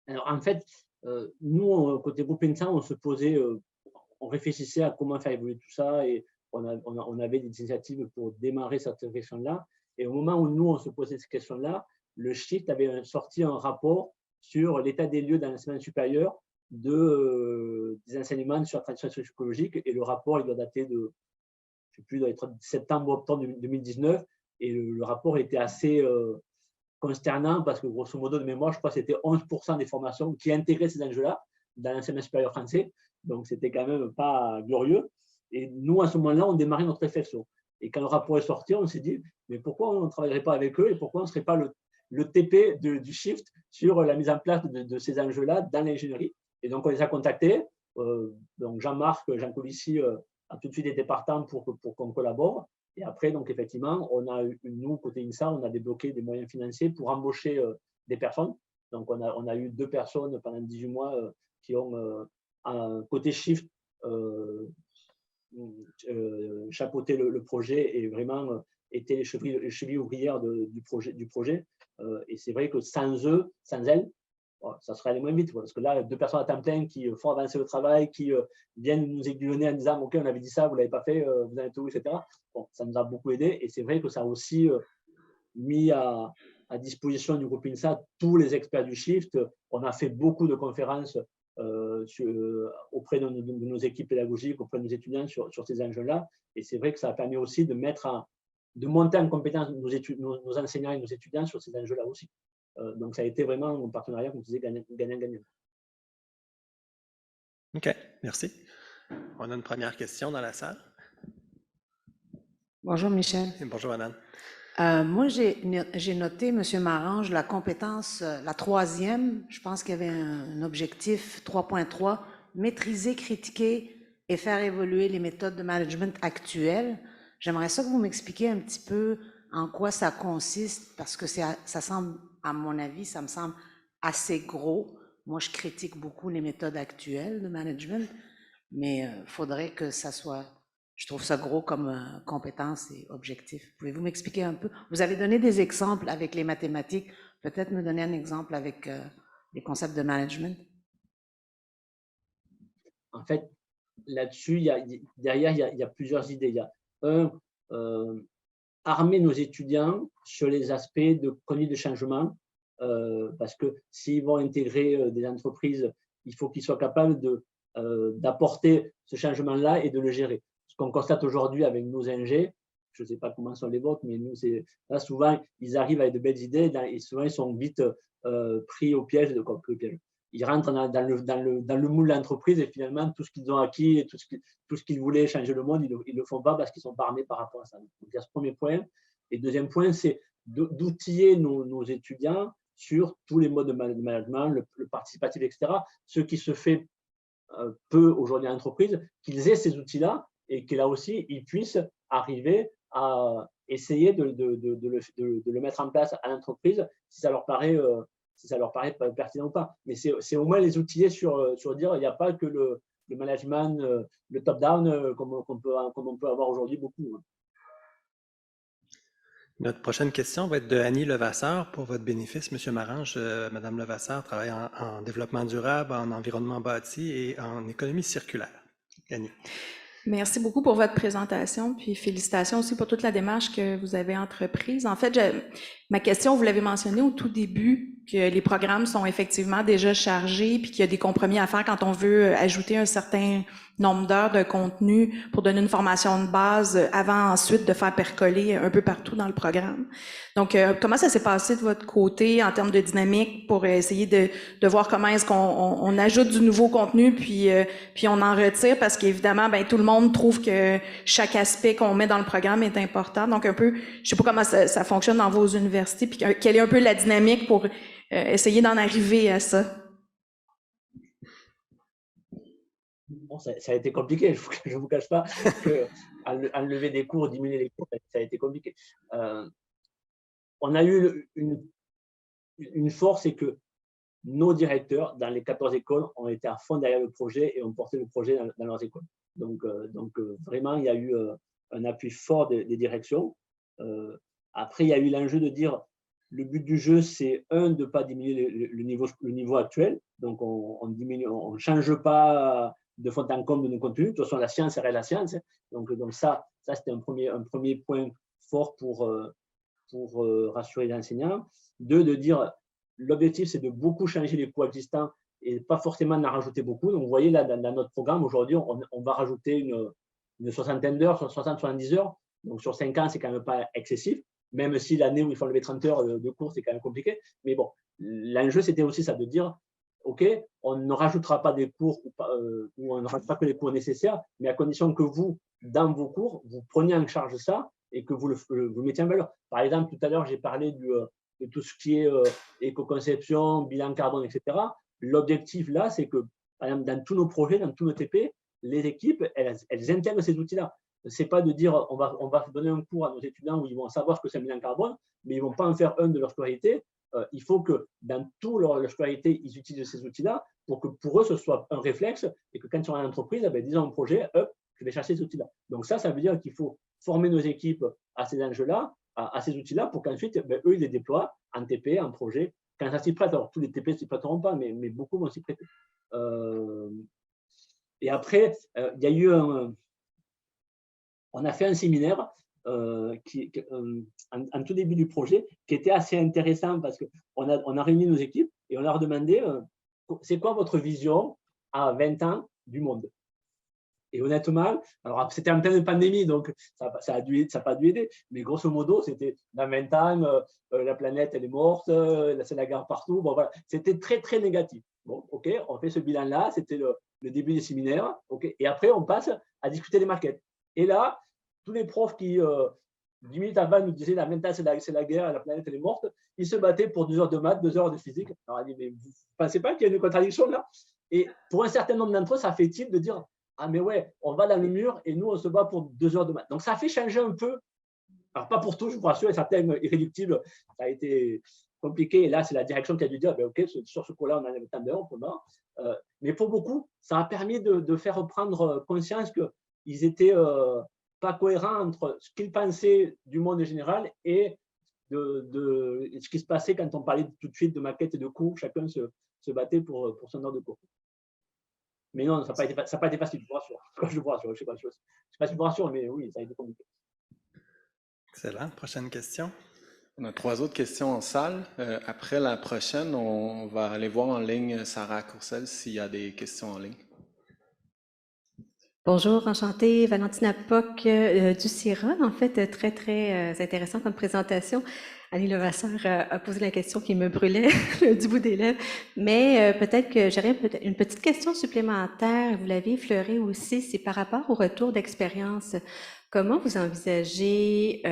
Alors, en fait, nous, côté groupe INSA, on se posait, on réfléchissait à comment faire évoluer tout ça et on avait des initiatives pour démarrer cette réflexion-là. Et au moment où nous, on se posait cette question-là, le Shift avait sorti un rapport sur l'état des lieux dans l'enseignement supérieur des enseignements sur la transition socio-écologique. Et le rapport, il doit dater de, je ne sais plus, il doit être septembre-octobre 2019. Et le rapport était assez consternant parce que, grosso modo, de mémoire, je crois que c'était 11% des formations qui intégraient ces enjeux-là dans l'enseignement supérieur français. Donc, c'était quand même pas glorieux. Et nous, à ce moment-là, on démarrait notre réflexion. Et quand le rapport est sorti, on s'est dit, mais pourquoi on ne travaillerait pas avec eux et pourquoi on ne serait pas le TP du Shift sur la mise en place de ces enjeux-là dans l'ingénierie. Et donc, on les a contactés. Donc, Jean-Marc Jancovici a tout de suite été partant pour qu'on collabore. Et après, donc, effectivement, nous, côté INSA, on a débloqué des moyens financiers pour embaucher des personnes. Donc, on a eu 2 personnes pendant 18 mois qui ont, côté Shift, chapeauté le projet et vraiment été les chevilles ouvrières du projet. Et c'est vrai que sans eux, sans elles, ça serait allé moins vite. Parce que là, 2 personnes à temps plein qui font avancer le travail, qui viennent nous aiguillonner en disant « Ok, on avait dit ça, vous ne l'avez pas fait, vous en êtes où ?» etc. Bon, ça nous a beaucoup aidé. Et c'est vrai que ça a aussi mis à disposition du groupe INSA tous les experts du Shift. On a fait beaucoup de conférences auprès de nos équipes pédagogiques, auprès de nos étudiants sur ces enjeux-là. Et c'est vrai que ça a permis aussi de monter en compétence nos enseignants et nos étudiants sur ces enjeux-là aussi. Donc, ça a été vraiment un partenariat, comme je disais, gagnant-gagnant. OK, merci. On a une première question dans la salle. Bonjour Michel. Et bonjour madame. Moi, j'ai noté, M. Marange, la compétence, la 3e, je pense qu'il y avait un objectif 3.3, maîtriser, critiquer et faire évoluer les méthodes de management actuelles. J'aimerais ça que vous m'expliquiez un petit peu en quoi ça consiste, parce que ça semble, à mon avis, ça me semble assez gros. Moi, je critique beaucoup les méthodes actuelles de management, mais il faudrait que ça soit... Je trouve ça gros comme compétence et objectif. Pouvez-vous m'expliquer un peu? Vous avez donné des exemples avec les mathématiques. Peut-être me donner un exemple avec les concepts de management? En fait, là-dessus, derrière, il y a plusieurs idées. Il y a armer nos étudiants sur les aspects de conduite de changement, parce que s'ils vont intégrer des entreprises, il faut qu'ils soient capables d'apporter ce changement-là et de le gérer. Ce qu'on constate aujourd'hui avec nos ingés, je ne sais pas comment sont les vôtres, mais nous, là, souvent, ils arrivent avec de belles idées et souvent, ils sont vite pris au piège. Ils rentrent dans le moule de l'entreprise et finalement, tout ce qu'ils ont acquis et tout ce qu'ils voulaient changer le monde, ils ne le font pas parce qu'ils sont pas armés par rapport à ça. Donc, il y a ce premier point. Et deuxième point, c'est d'outiller nos étudiants sur tous les modes de management, le participatif, etc. Ce qui se fait peu aujourd'hui en entreprise, qu'ils aient ces outils-là et que là aussi, ils puissent arriver à essayer de le mettre en place à l'entreprise si ça leur paraît pertinent ou pas. Mais c'est au moins les outiller sur dire il n'y a pas que le management, le top-down comme on peut avoir aujourd'hui beaucoup. Notre prochaine question va être de Annie Levasseur pour votre bénéfice. Monsieur Marange, Madame Levasseur travaille en développement durable, en environnement bâti et en économie circulaire. Annie. Merci beaucoup pour votre présentation, puis félicitations aussi pour toute la démarche que vous avez entreprise. En fait, ma question, vous l'avez mentionné au tout début, que les programmes sont effectivement déjà chargés, puis qu'il y a des compromis à faire quand on veut ajouter un certain nombre d'heures de contenu pour donner une formation de base avant ensuite de faire percoler un peu partout dans le programme. Donc, comment ça s'est passé de votre côté en termes de dynamique pour essayer de voir comment est-ce qu'on ajoute du nouveau contenu puis on en retire parce qu'évidemment, ben tout le monde trouve que chaque aspect qu'on met dans le programme est important. Donc, un peu, je sais pas comment ça fonctionne dans vos universités puis quelle est un peu la dynamique pour essayer d'en arriver à ça. Bon, ça a été compliqué, je ne vous cache pas que enlever des cours, diminuer les cours, ça a été compliqué. On a eu une force, c'est que nos directeurs dans les 14 écoles ont été à fond derrière le projet et ont porté le projet dans leurs écoles. Donc vraiment, il y a eu un appui fort des directions. Après, il y a eu l'enjeu de dire le but du jeu, c'est de ne pas diminuer le niveau actuel. Donc, on ne change pas de fond en comble de nos contenus. De toute façon, la science reste la science. Donc ça c'était un premier point fort pour rassurer les enseignants. Deux, de dire l'objectif, c'est de beaucoup changer les cours existants et pas forcément d'en rajouter beaucoup. Donc, vous voyez, là, dans notre programme, aujourd'hui, on va rajouter une soixantaine d'heures, 60-70 heures. Donc, sur 5 ans, c'est quand même pas excessif, même si l'année où il faut enlever 30 heures de cours, c'est quand même compliqué. Mais bon, l'enjeu, c'était aussi ça, de dire, OK, on ne rajoutera pas des cours ou on ne rajoute pas que les cours nécessaires, mais à condition que vous, dans vos cours, vous preniez en charge ça et que vous le mettiez en valeur. Par exemple, tout à l'heure, j'ai parlé de tout ce qui est éco-conception, bilan carbone, etc. L'objectif là, c'est que, par exemple, dans tous nos projets, dans tous nos TP, les équipes, elles intègrent ces outils-là. Ce n'est pas de dire on va donner un cours à nos étudiants où ils vont savoir ce que c'est un bilan carbone, mais ils ne vont pas en faire un de leur scolarité. Il faut que dans toute leur scolarité, ils utilisent ces outils-là pour que pour eux, ce soit un réflexe et que quand ils sont en entreprise, disons un projet, je vais chercher ces outils-là. Donc ça veut dire qu'il faut former nos équipes à ces enjeux-là, à ces outils-là, pour qu'ensuite, eux, ils les déploient en TP, en projet, quand ça s'y prête. Alors, tous les TP ne s'y prêteront pas, mais beaucoup vont s'y prêter. Et après, il y a eu on a fait un séminaire en tout début du projet qui était assez intéressant parce qu'on a réuni nos équipes et on leur demandait c'est quoi votre vision à 20 ans du monde? Et honnêtement, alors c'était en pleine pandémie, donc ça n'a pas dû aider, mais grosso modo, c'était dans 20 ans, la planète elle est morte, c'est la guerre partout, bon voilà, c'était très très négatif. Bon, ok, on fait ce bilan-là, c'était le début des séminaires, ok, et après on passe à discuter des maquettes. Et là, tous les profs qui, 10 minutes avant, nous disaient la 20 ans c'est la guerre, la planète elle est morte, ils se battaient pour 2 heures de maths, 2 heures de physique. Alors on dit, mais vous ne pensez pas qu'il y a une contradiction là? Et pour un certain nombre d'entre eux, ça fait tilt de dire ah mais ouais, on va dans le mur et nous on se bat pour 2 heures de maths. Donc ça a fait changer un peu, alors pas pour tout, je vous rassure, et certains irréductibles, ça a été compliqué. Et là, c'est la direction qui a dû dire ok, sur ce cours-là, on en avait tant d'heures, on peut voir. Mais pour beaucoup, ça a permis de faire prendre conscience qu'ils étaient pas cohérents entre ce qu'ils pensaient du monde général et de ce qui se passait quand on parlait tout de suite de maquettes et de cours. Chacun se battait pour son heure de cours. Mais non, ça n'a pas été facile, je vous rassure. Je vous rassure, je ne sais pas si je vous rassure, mais oui, ça a été compliqué. Excellent. Prochaine question. On a 3 autres questions en salle. Après la prochaine, on va aller voir en ligne Sarah Courcelle s'il y a des questions en ligne. Bonjour, enchantée, Valentina Poc du CIRA. En fait, très, très intéressant comme présentation. Annie Levasseur a posé la question qui me brûlait du bout des lèvres, mais peut-être que j'aurais une petite question supplémentaire, vous l'avez effleuré aussi, c'est par rapport au retour d'expérience. Comment vous envisagez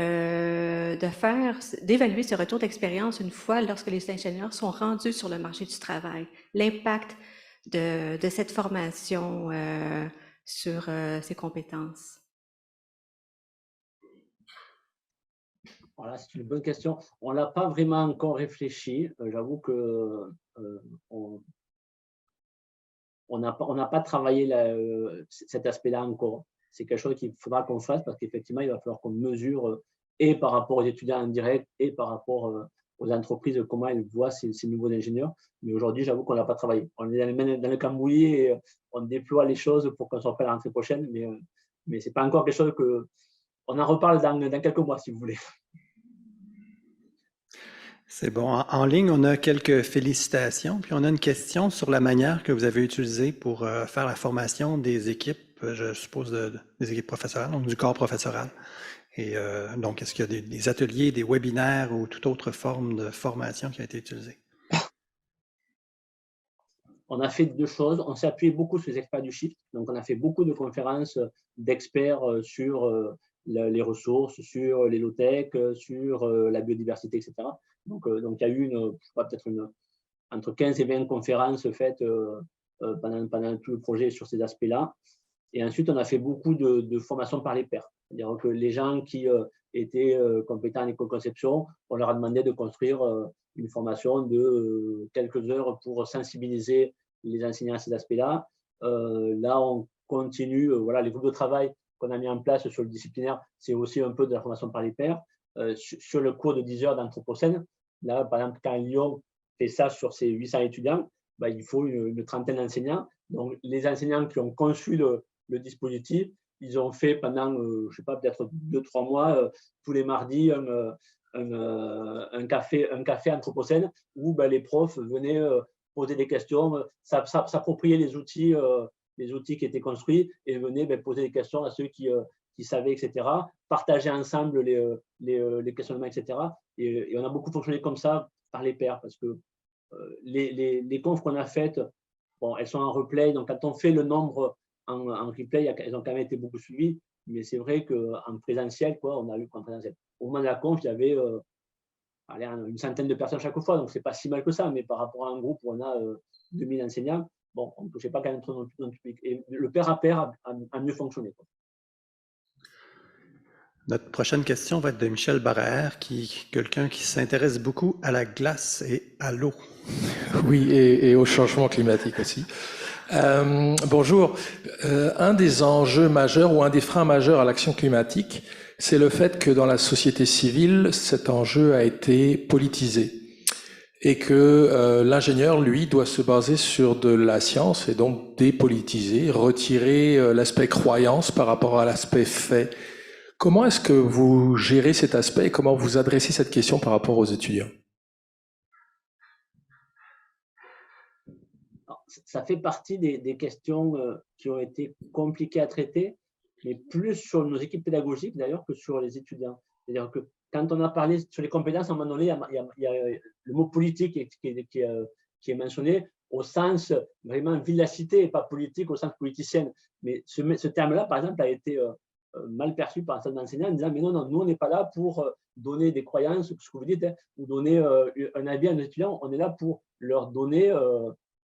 d'évaluer ce retour d'expérience une fois lorsque les ingénieurs sont rendus sur le marché du travail? L'impact de cette formation sur ces compétences? Voilà, c'est une bonne question. On ne l'a pas vraiment encore réfléchi. J'avoue que on n'a pas travaillé cet aspect-là encore. C'est quelque chose qu'il faudra qu'on fasse parce qu'effectivement, il va falloir qu'on mesure et par rapport aux étudiants en direct et par rapport aux entreprises, comment elles voient ces niveaux d'ingénieurs. Mais aujourd'hui, j'avoue qu'on n'a pas travaillé. On est dans le cambouis et on déploie les choses pour qu'on soit prêt à la rentrée prochaine, mais ce n'est pas encore quelque chose que… On en reparle dans quelques mois, si vous voulez. C'est bon. En ligne, on a quelques félicitations, puis on a une question sur la manière que vous avez utilisée pour faire la formation des équipes, je suppose, des équipes professorales, donc du corps professoral. Et donc, est-ce qu'il y a des ateliers, des webinaires ou toute autre forme de formation qui a été utilisée? On a fait 2 choses. On s'est appuyé beaucoup sur les experts du Shift. Donc, on a fait beaucoup de conférences d'experts sur les ressources, sur les low-tech, sur la biodiversité, etc. Donc, il y a eu peut-être entre 15 et 20 conférences faites pendant tout le projet sur ces aspects-là. Et ensuite, on a fait beaucoup de formations par les pairs. C'est-à-dire que les gens qui étaient compétents en éco-conception, on leur a demandé de construire une formation de quelques heures pour sensibiliser les enseignants à ces aspects-là. Là, on continue, voilà, les groupes de travail qu'on a mis en place sur le disciplinaire, c'est aussi un peu de la formation par les pairs. Sur le cours de 10 heures d'anthropocène, là, par exemple, quand Lyon fait ça sur ses 800 étudiants, il faut une trentaine d'enseignants. Donc, les enseignants qui ont conçu le dispositif, ils ont fait pendant, je ne sais pas, peut-être 2-3 mois, tous les mardis, un café anthropocène où les profs venaient poser des questions, s'approprier les outils qui étaient construits et venaient poser des questions à ceux qui savaient, etc., partager ensemble les questionnements, etc. Et on a beaucoup fonctionné comme ça par les pairs, parce que les confs qu'on a faites, bon, elles sont en replay, donc quand on fait le nombre en replay, elles ont quand même été beaucoup suivies, mais c'est vrai qu'en présentiel, on a eu qu'en présentiel. Au moment de la conf, il y avait une centaine de personnes chaque fois, donc c'est pas si mal que ça, mais par rapport à un groupe où on a 2000 enseignants, bon, on ne touchait pas quand même trop dans le public. Et le pair à pair a mieux fonctionné. Notre prochaine question va être de Michel Barrère, quelqu'un qui s'intéresse beaucoup à la glace et à l'eau. Oui, et au changement climatique aussi. Bonjour. Un des enjeux majeurs ou un des freins majeurs à l'action climatique, c'est le fait que dans la société civile, cet enjeu a été politisé et que l'ingénieur, lui, doit se baser sur de la science et donc dépolitiser, retirer l'aspect croyance par rapport à l'aspect fait. Comment est-ce que vous gérez cet aspect et comment vous adressez cette question par rapport aux étudiants? Alors, ça fait partie des questions qui ont été compliquées à traiter, mais plus sur nos équipes pédagogiques d'ailleurs que sur les étudiants. C'est-à-dire que quand on a parlé sur les compétences, à un moment donné, il y a le mot politique qui est mentionné au sens vraiment villacité et pas politique au sens politicienne. Mais ce terme-là, par exemple, a été mal perçu par un certain enseignant en disant mais non, nous on n'est pas là pour donner des croyances, ce que vous dites, ou donner un avis à nos étudiants, on est là pour leur donner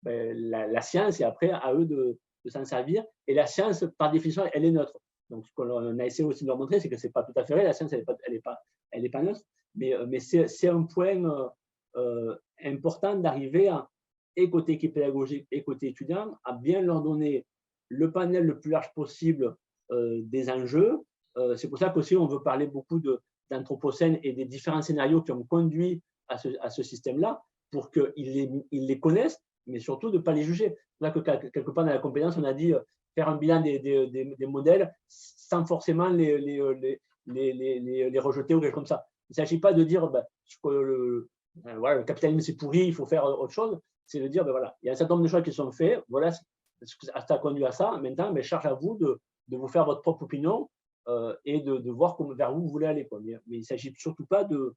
la science et après à eux de s'en servir. Et la science, par définition, elle est neutre. Donc ce qu'on a essayé aussi de leur montrer, c'est que ce n'est pas tout à fait vrai, la science, elle est pas neutre, mais c'est un point important d'arriver à, et côté équipe pédagogique et côté étudiant, à bien leur donner le panel le plus large possible des enjeux. C'est pour ça qu'aussi on veut parler beaucoup d'anthropocène et des différents scénarios qui ont conduit à ce système-là pour qu'ils les connaissent, mais surtout de ne pas les juger. C'est là que quelque part dans la compétence, on a dit faire un bilan des modèles sans forcément les rejeter ou quelque chose comme ça. Il ne s'agit pas de dire voilà, le capitalisme c'est pourri, il faut faire autre chose. C'est de dire voilà, il y a un certain nombre de choix qui sont faits, voilà, ça a conduit à ça. Maintenant, charge à vous de vous faire votre propre opinion et de voir vers où vous voulez aller. Mais il ne s'agit surtout pas de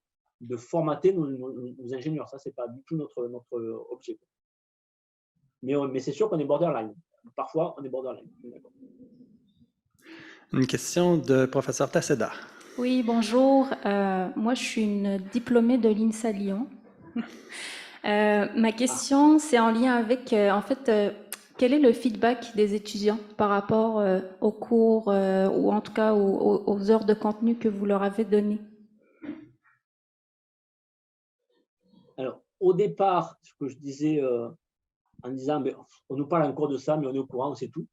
formater nos ingénieurs. Ça, ce n'est pas du tout notre objet. Mais c'est sûr qu'on est borderline. Parfois, on est borderline. Une question de professeur Tasseda. Oui, bonjour. Moi, je suis une diplômée de l'INSA Lyon. Ma question, c'est en lien avec, en fait, quel est le feedback des étudiants par rapport aux cours ou en tout cas aux heures de contenu que vous leur avez données? Alors, au départ, ce que je disais en disant, on nous parle encore de ça, mais on est au courant, on sait tout.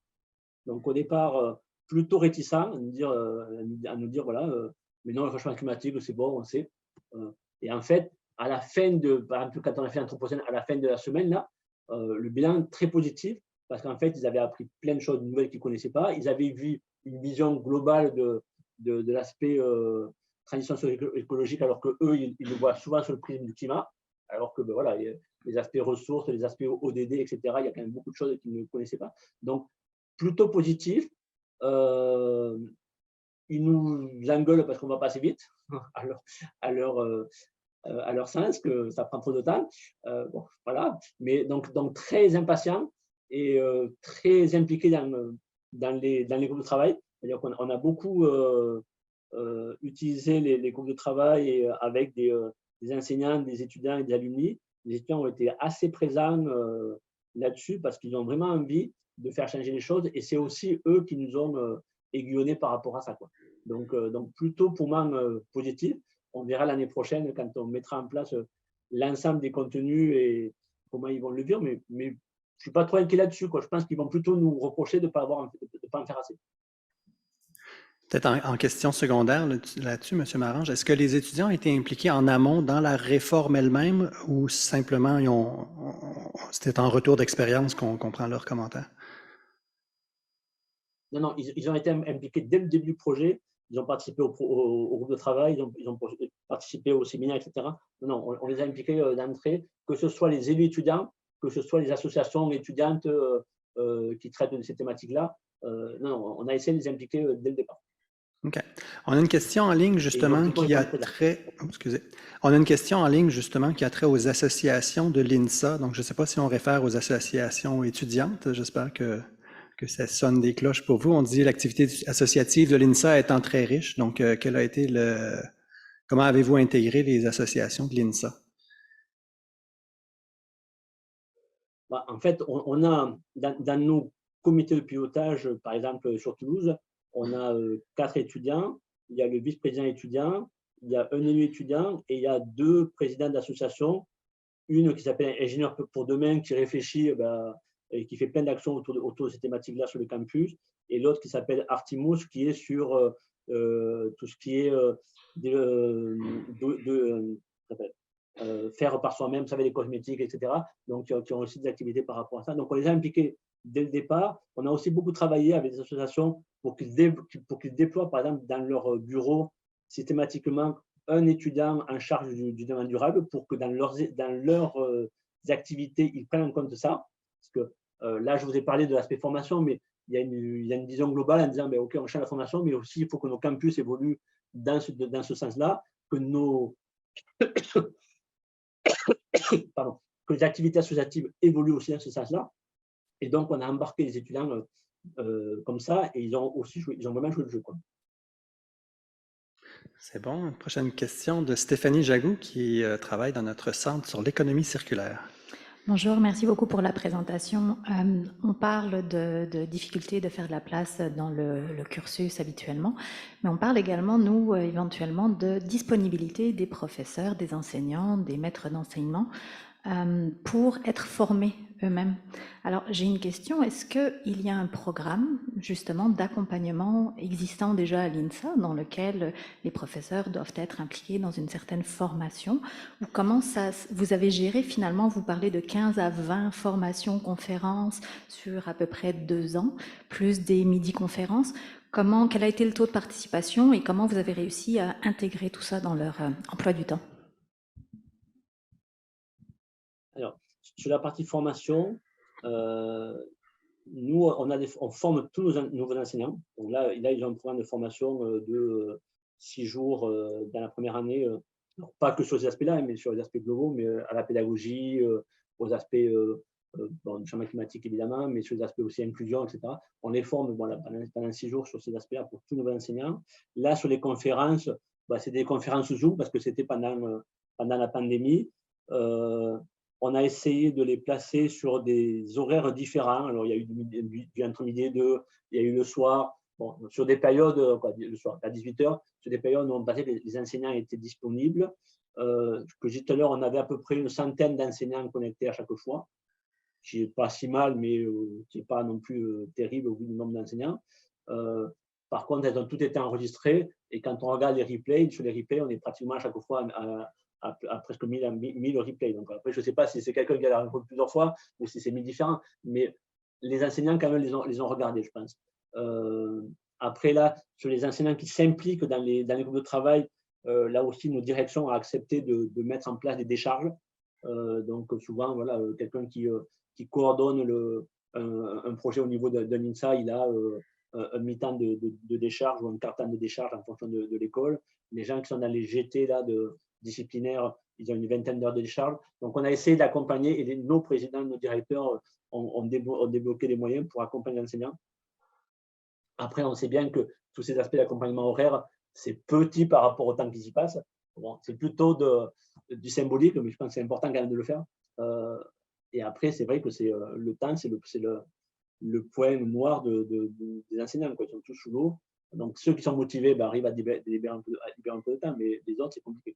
Donc, au départ, plutôt réticent à nous dire voilà, mais non, le changement climatique, c'est bon, on sait. Et en fait, à la fin par exemple, quand on a fait l'anthropocène, à la fin de la semaine, là, le bilan très positif, parce qu'en fait, ils avaient appris plein de choses nouvelles qu'ils ne connaissaient pas. Ils avaient vu une vision globale de l'aspect transition écologique, alors qu'eux, ils le voient souvent sur le prisme du climat, alors que voilà, les aspects ressources, les aspects ODD, etc., il y a quand même beaucoup de choses qu'ils ne connaissaient pas. Donc, plutôt positif. Ils nous engueulent parce qu'on va passer vite à leur sens, que ça prend trop de temps. Bon, voilà. Mais donc très impatient et très impliqué dans les groupes de travail. C'est-à-dire qu'on a beaucoup utilisé les groupes de travail avec des enseignants, des étudiants et des alumni. Les étudiants ont été assez présents là-dessus parce qu'ils ont vraiment envie de faire changer les choses et c'est aussi eux qui nous ont aiguillonnés par rapport à ça. Donc plutôt pour moi positif. On verra l'année prochaine quand on mettra en place l'ensemble des contenus et comment ils vont le vivre, mais je ne suis pas trop inquiet là-dessus. Je pense qu'ils vont plutôt nous reprocher de ne pas en faire assez. Peut-être en question secondaire là-dessus, M. Marange, est-ce que les étudiants ont été impliqués en amont dans la réforme elle-même ou simplement c'était en retour d'expérience qu'on prend leurs commentaires? Non, ils ont été impliqués dès le début du projet. Ils ont participé au groupe de travail, ils ont participé au séminaire, etc. Non, on les a impliqués d'entrée, que ce soit les élus étudiants, que ce soit les associations étudiantes qui traitent de ces thématiques-là. Non, on a essayé de les impliquer dès le départ. OK. On a une question en ligne justement qui a trait. Oh, excusez. On a une question en ligne justement qui a trait aux associations de l'INSA. Donc, je ne sais pas si on réfère aux associations étudiantes. J'espère que ça sonne des cloches pour vous. On dit l'activité associative de l'INSA étant très riche. Donc, quel a été comment avez-vous intégré les associations de l'INSA? En fait, on a dans nos comités de pilotage, par exemple sur Toulouse, on a 4 étudiants, il y a le vice-président étudiant, il y a un élu étudiant et il y a 2 présidents d'associations, une qui s'appelle Ingénieur pour demain, qui réfléchit et qui fait plein d'actions autour de ces thématiques-là sur le campus, et l'autre qui s'appelle Artimous, qui est sur tout ce qui est faire par soi-même, vous savez, les cosmétiques, etc. Donc, qui ont aussi des activités par rapport à ça. Donc, on les a impliqués dès le départ. On a aussi beaucoup travaillé avec des associations pour qu'ils déploient, par exemple, dans leur bureau, systématiquement, un étudiant en charge du domaine durable pour que dans leurs activités, ils prennent en compte ça. Parce que là, je vous ai parlé de l'aspect formation, mais il y a une vision globale en disant, OK, on change la formation, mais aussi, il faut que nos campus évoluent dans ce sens-là, que que les activités associatives évoluent aussi dans ce sens-là. Et donc, on a embarqué les étudiants comme ça, et ils ont vraiment joué le jeu. C'est bon. Prochaine question de Stéphanie Jagoux, qui travaille dans notre centre sur l'économie circulaire. Bonjour, merci beaucoup pour la présentation. On parle de difficultés de faire de la place dans le cursus habituellement, mais on parle également, nous, éventuellement, de disponibilité des professeurs, des enseignants, des maîtres d'enseignement pour être formés eux-mêmes. Alors, j'ai une question. Est-ce qu'il y a un programme, justement, d'accompagnement existant déjà à l'INSA, dans lequel les professeurs doivent être impliqués dans une certaine formation? Ou comment ça, vous avez géré, finalement, vous parlez de 15 à 20 formations, conférences sur à peu près 2 ans, plus des midi-conférences. Quel a été le taux de participation et comment vous avez réussi à intégrer tout ça dans leur emploi du temps? Alors, sur la partie formation, nous, on forme tous nos nouveaux enseignants. Donc là, ils ont un programme de formation de 6 jours dans la première année, pas que sur ces aspects-là, mais sur les aspects globaux, mais à la pédagogie, aux aspects du changement climatique évidemment, mais sur les aspects aussi inclusion, etc. On les forme pendant 6 jours sur ces aspects-là pour tous nos nouveaux enseignants. Là, sur les conférences, c'est des conférences Zoom parce que c'était pendant la pandémie. On a essayé de les placer sur des horaires différents. Alors, il y a eu du entre-midi et 2, il y a eu le soir, sur des périodes, le soir à 18h, sur des périodes où les enseignants étaient disponibles. Que j'ai dit tout à l'heure, on avait à peu près une centaine d'enseignants connectés à chaque fois, qui n'est pas si mal, mais qui n'est pas non plus terrible au vu du nombre d'enseignants. Par contre, elles ont toutes été enregistrées et quand on regarde les replays, sur les replays, on est pratiquement à chaque fois à presque 1000 replays. Donc après, je ne sais pas si c'est quelqu'un qui a rencontré plusieurs fois ou si c'est 1000 différents, mais les enseignants quand même les ont regardés, je pense. Après là, sur les enseignants qui s'impliquent dans les groupes de travail, là aussi, nos directions ont accepté de mettre en place des décharges. Donc souvent, voilà, quelqu'un qui coordonne un projet au niveau de l'INSA, il a un mi-temps de décharge ou un quart-temps de décharge en fonction de l'école. Les gens qui sont dans les GT là, disciplinaires, ils ont une vingtaine d'heures de décharge. Donc, on a essayé d'accompagner et nos présidents, nos directeurs ont débloqué les moyens pour accompagner l'enseignant. Après, on sait bien que tous ces aspects d'accompagnement horaire, c'est petit par rapport au temps qui s'y passe. Bon, c'est plutôt du symbolique, mais je pense que c'est important quand même de le faire. Et après, c'est vrai que le temps, c'est le point noir des enseignants, quoi. Ils sont tous sous l'eau. Donc, ceux qui sont motivés arrivent à libérer un peu de temps, mais les autres, c'est compliqué.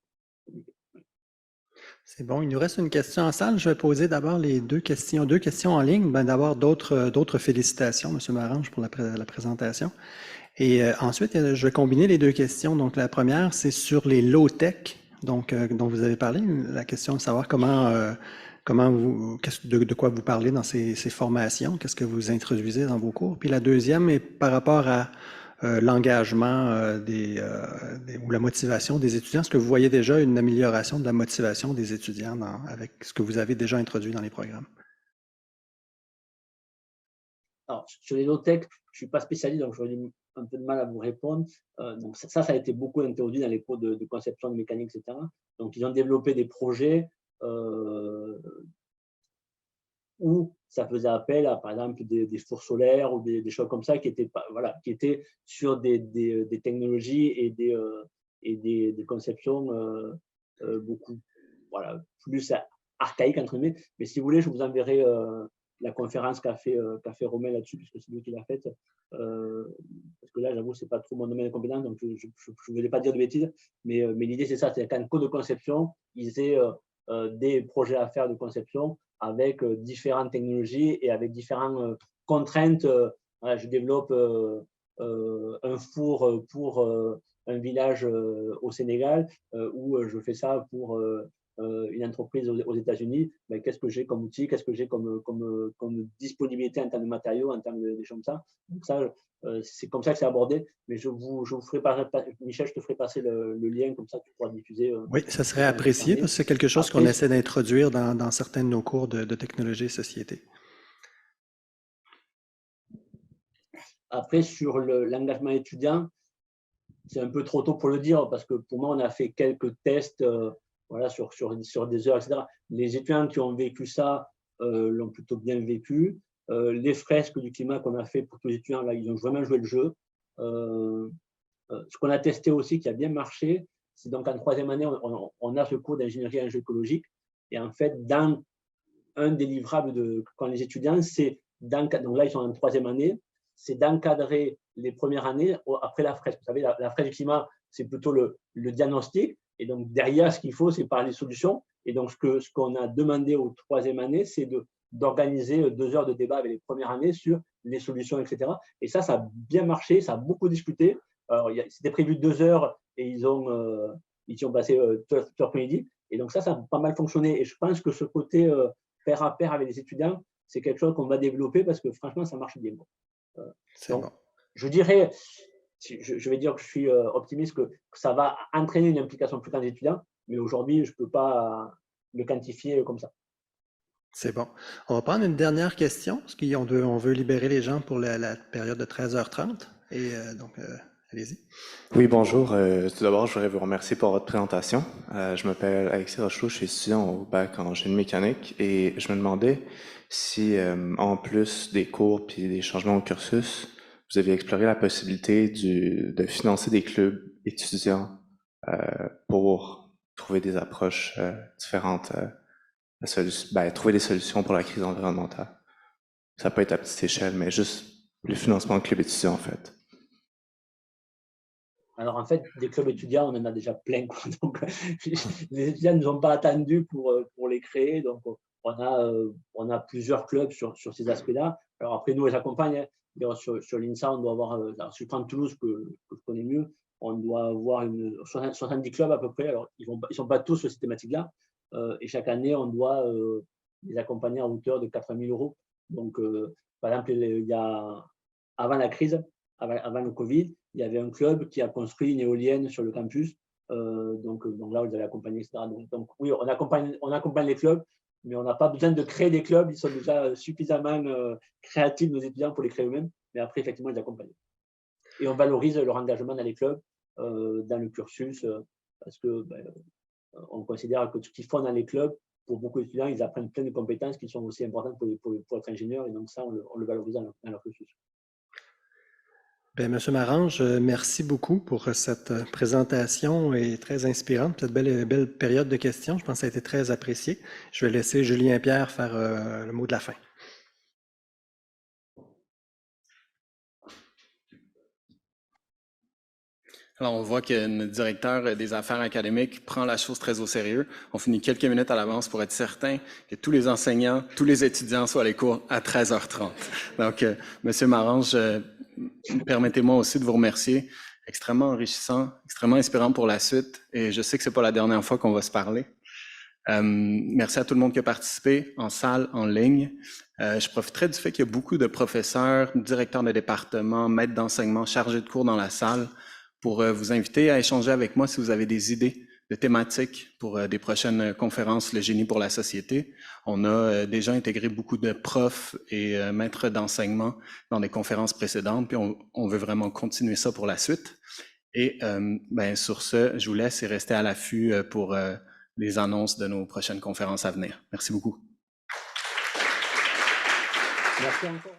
C'est bon. Il nous reste une question en salle. Je vais poser d'abord les deux questions en ligne. D'abord, d'autres félicitations, M. Marange, pour la présentation. Et ensuite, je vais combiner les deux questions. Donc, la première, c'est sur les low-tech, dont vous avez parlé. La question de savoir de quoi vous parlez dans ces formations, qu'est-ce que vous introduisez dans vos cours. Puis la deuxième est par rapport à l'engagement ou la motivation des étudiants. Est-ce que vous voyez déjà une amélioration de la motivation des étudiants avec ce que vous avez déjà introduit dans les programmes? Alors, sur les low-tech, je ne suis pas spécialiste, donc j'aurais un peu de mal à vous répondre. Donc ça a été beaucoup introduit dans les cours de conception de mécanique, etc. Donc, ils ont développé des projets où ça faisait appel à, par exemple, des fours solaires ou des choses comme ça qui étaient sur des technologies et des conceptions beaucoup plus archaïques, entre guillemets. Mais si vous voulez, je vous enverrai la conférence qu'a fait Romain là-dessus, puisque c'est lui qui l'a faite. Parce que là, j'avoue, ce n'est pas trop mon domaine de compétence, donc je ne voulais pas dire de bêtises. Mais l'idée, c'est ça, c'est qu'en cours de conception, ils aient des projets à faire de conception avec différentes technologies et avec différentes contraintes. Je développe un four pour un village au Sénégal, ou je fais ça pour une entreprise aux États-Unis. Qu'est-ce que j'ai comme outil, qu'est-ce que j'ai comme disponibilité en termes de matériaux, en termes de choses comme ça. Donc ça, c'est comme ça que c'est abordé. Mais je vous ferai Michel, je te ferai passer le lien, comme ça tu pourras diffuser. Oui, ça serait apprécié parce que c'est quelque chose qu'on essaie d'introduire dans certains de nos cours de technologie et société. Après, sur l'engagement étudiant, c'est un peu trop tôt pour le dire parce que pour moi, on a fait quelques tests sur des heures, etc. Les étudiants qui ont vécu ça l'ont plutôt bien vécu. Les fresques du climat qu'on a fait pour tous les étudiants, là, ils ont vraiment joué le jeu. Ce qu'on a testé aussi, qui a bien marché, c'est donc en troisième année, on a ce cours d'ingénierie et enjeux écologiques. Et en fait, dans un des livrables quand les étudiants, c'est donc là, ils sont en troisième année, c'est d'encadrer les premières années après la fresque. Vous savez, la fresque du climat, c'est plutôt le diagnostic. Et donc, derrière, ce qu'il faut, c'est parler des solutions. Et donc, ce qu'on a demandé aux troisième années, c'est d'organiser 2 heures de débat avec les premières années sur les solutions, etc. Et ça a bien marché, ça a beaucoup discuté. C'était prévu 2 heures et ils y ont passé tout l'après-midi. Et donc, ça a pas mal fonctionné. Et je pense que ce côté pair à pair avec les étudiants, c'est quelque chose qu'on va développer parce que franchement, ça marche bien. Donc, bon. Je dirais, je vais dire que je suis optimiste que ça va entraîner une implication plus grande des étudiants, mais aujourd'hui, je ne peux pas le quantifier comme ça. C'est bon. On va prendre une dernière question, parce qu'on veut libérer les gens pour la période de 13h30. Et donc, allez-y. Oui, bonjour. Tout d'abord, je voudrais vous remercier pour votre présentation. Je m'appelle Alexis Rocheteau, je suis étudiant au bac en génie mécanique et je me demandais si, en plus des cours et des changements au cursus, vous avez exploré la possibilité de financer des clubs étudiants pour trouver des approches différentes, trouver des solutions pour la crise environnementale. Ça peut être à petite échelle, mais juste le financement de clubs étudiants, en fait. Alors, en fait, des clubs étudiants, on en a déjà plein. Donc, les étudiants ne nous ont pas attendus pour les créer. Donc, on a plusieurs clubs sur ces aspects-là. Alors, après, nous, on les accompagne. Sur l'INSA, on doit avoir, alors, si je prends Toulouse, que je connais mieux, on doit avoir 70 clubs à peu près. Alors, ils ne sont pas tous sur ces thématiques-là. Et chaque année, on doit les accompagner à hauteur de 80 000 €. Donc, par exemple, avant la crise, avant le Covid, il y avait un club qui a construit une éolienne sur le campus. Donc là, vous allez accompagner, etc. Donc oui, on accompagne les clubs, mais on n'a pas besoin de créer des clubs. Ils sont déjà suffisamment créatifs, nos étudiants, pour les créer eux-mêmes. Mais après, effectivement, ils les accompagnent. Et on valorise leur engagement dans les clubs, dans le cursus, parce que on considère que ce qu'ils font dans les clubs, pour beaucoup d'étudiants, ils apprennent plein de compétences qui sont aussi importantes pour être ingénieur. Et donc ça, on le valorise dans leur cursus. Monsieur Marange, merci beaucoup pour cette présentation et très inspirante, cette belle période de questions. Je pense que ça a été très apprécié. Je vais laisser Julien Pierre faire le mot de la fin. Alors, on voit que notre directeur des affaires académiques prend la chose très au sérieux. On finit quelques minutes à l'avance pour être certain que tous les enseignants, tous les étudiants soient à les cours à 13h30. Donc, Monsieur Marange, permettez-moi aussi de vous remercier. Extrêmement enrichissant, extrêmement inspirant pour la suite. Et je sais que c'est pas la dernière fois qu'on va se parler. Merci à tout le monde qui a participé, en salle, en ligne. Je profiterai du fait qu'il y a beaucoup de professeurs, directeurs de département, maîtres d'enseignement, chargés de cours dans la salle, pour vous inviter à échanger avec moi si vous avez des idées de thématiques pour des prochaines conférences Le Génie pour la société. On a déjà intégré beaucoup de profs et maîtres d'enseignement dans des conférences précédentes, puis on veut vraiment continuer ça pour la suite. Et sur ce, je vous laisse et restez à l'affût pour les annonces de nos prochaines conférences à venir. Merci beaucoup. Merci encore.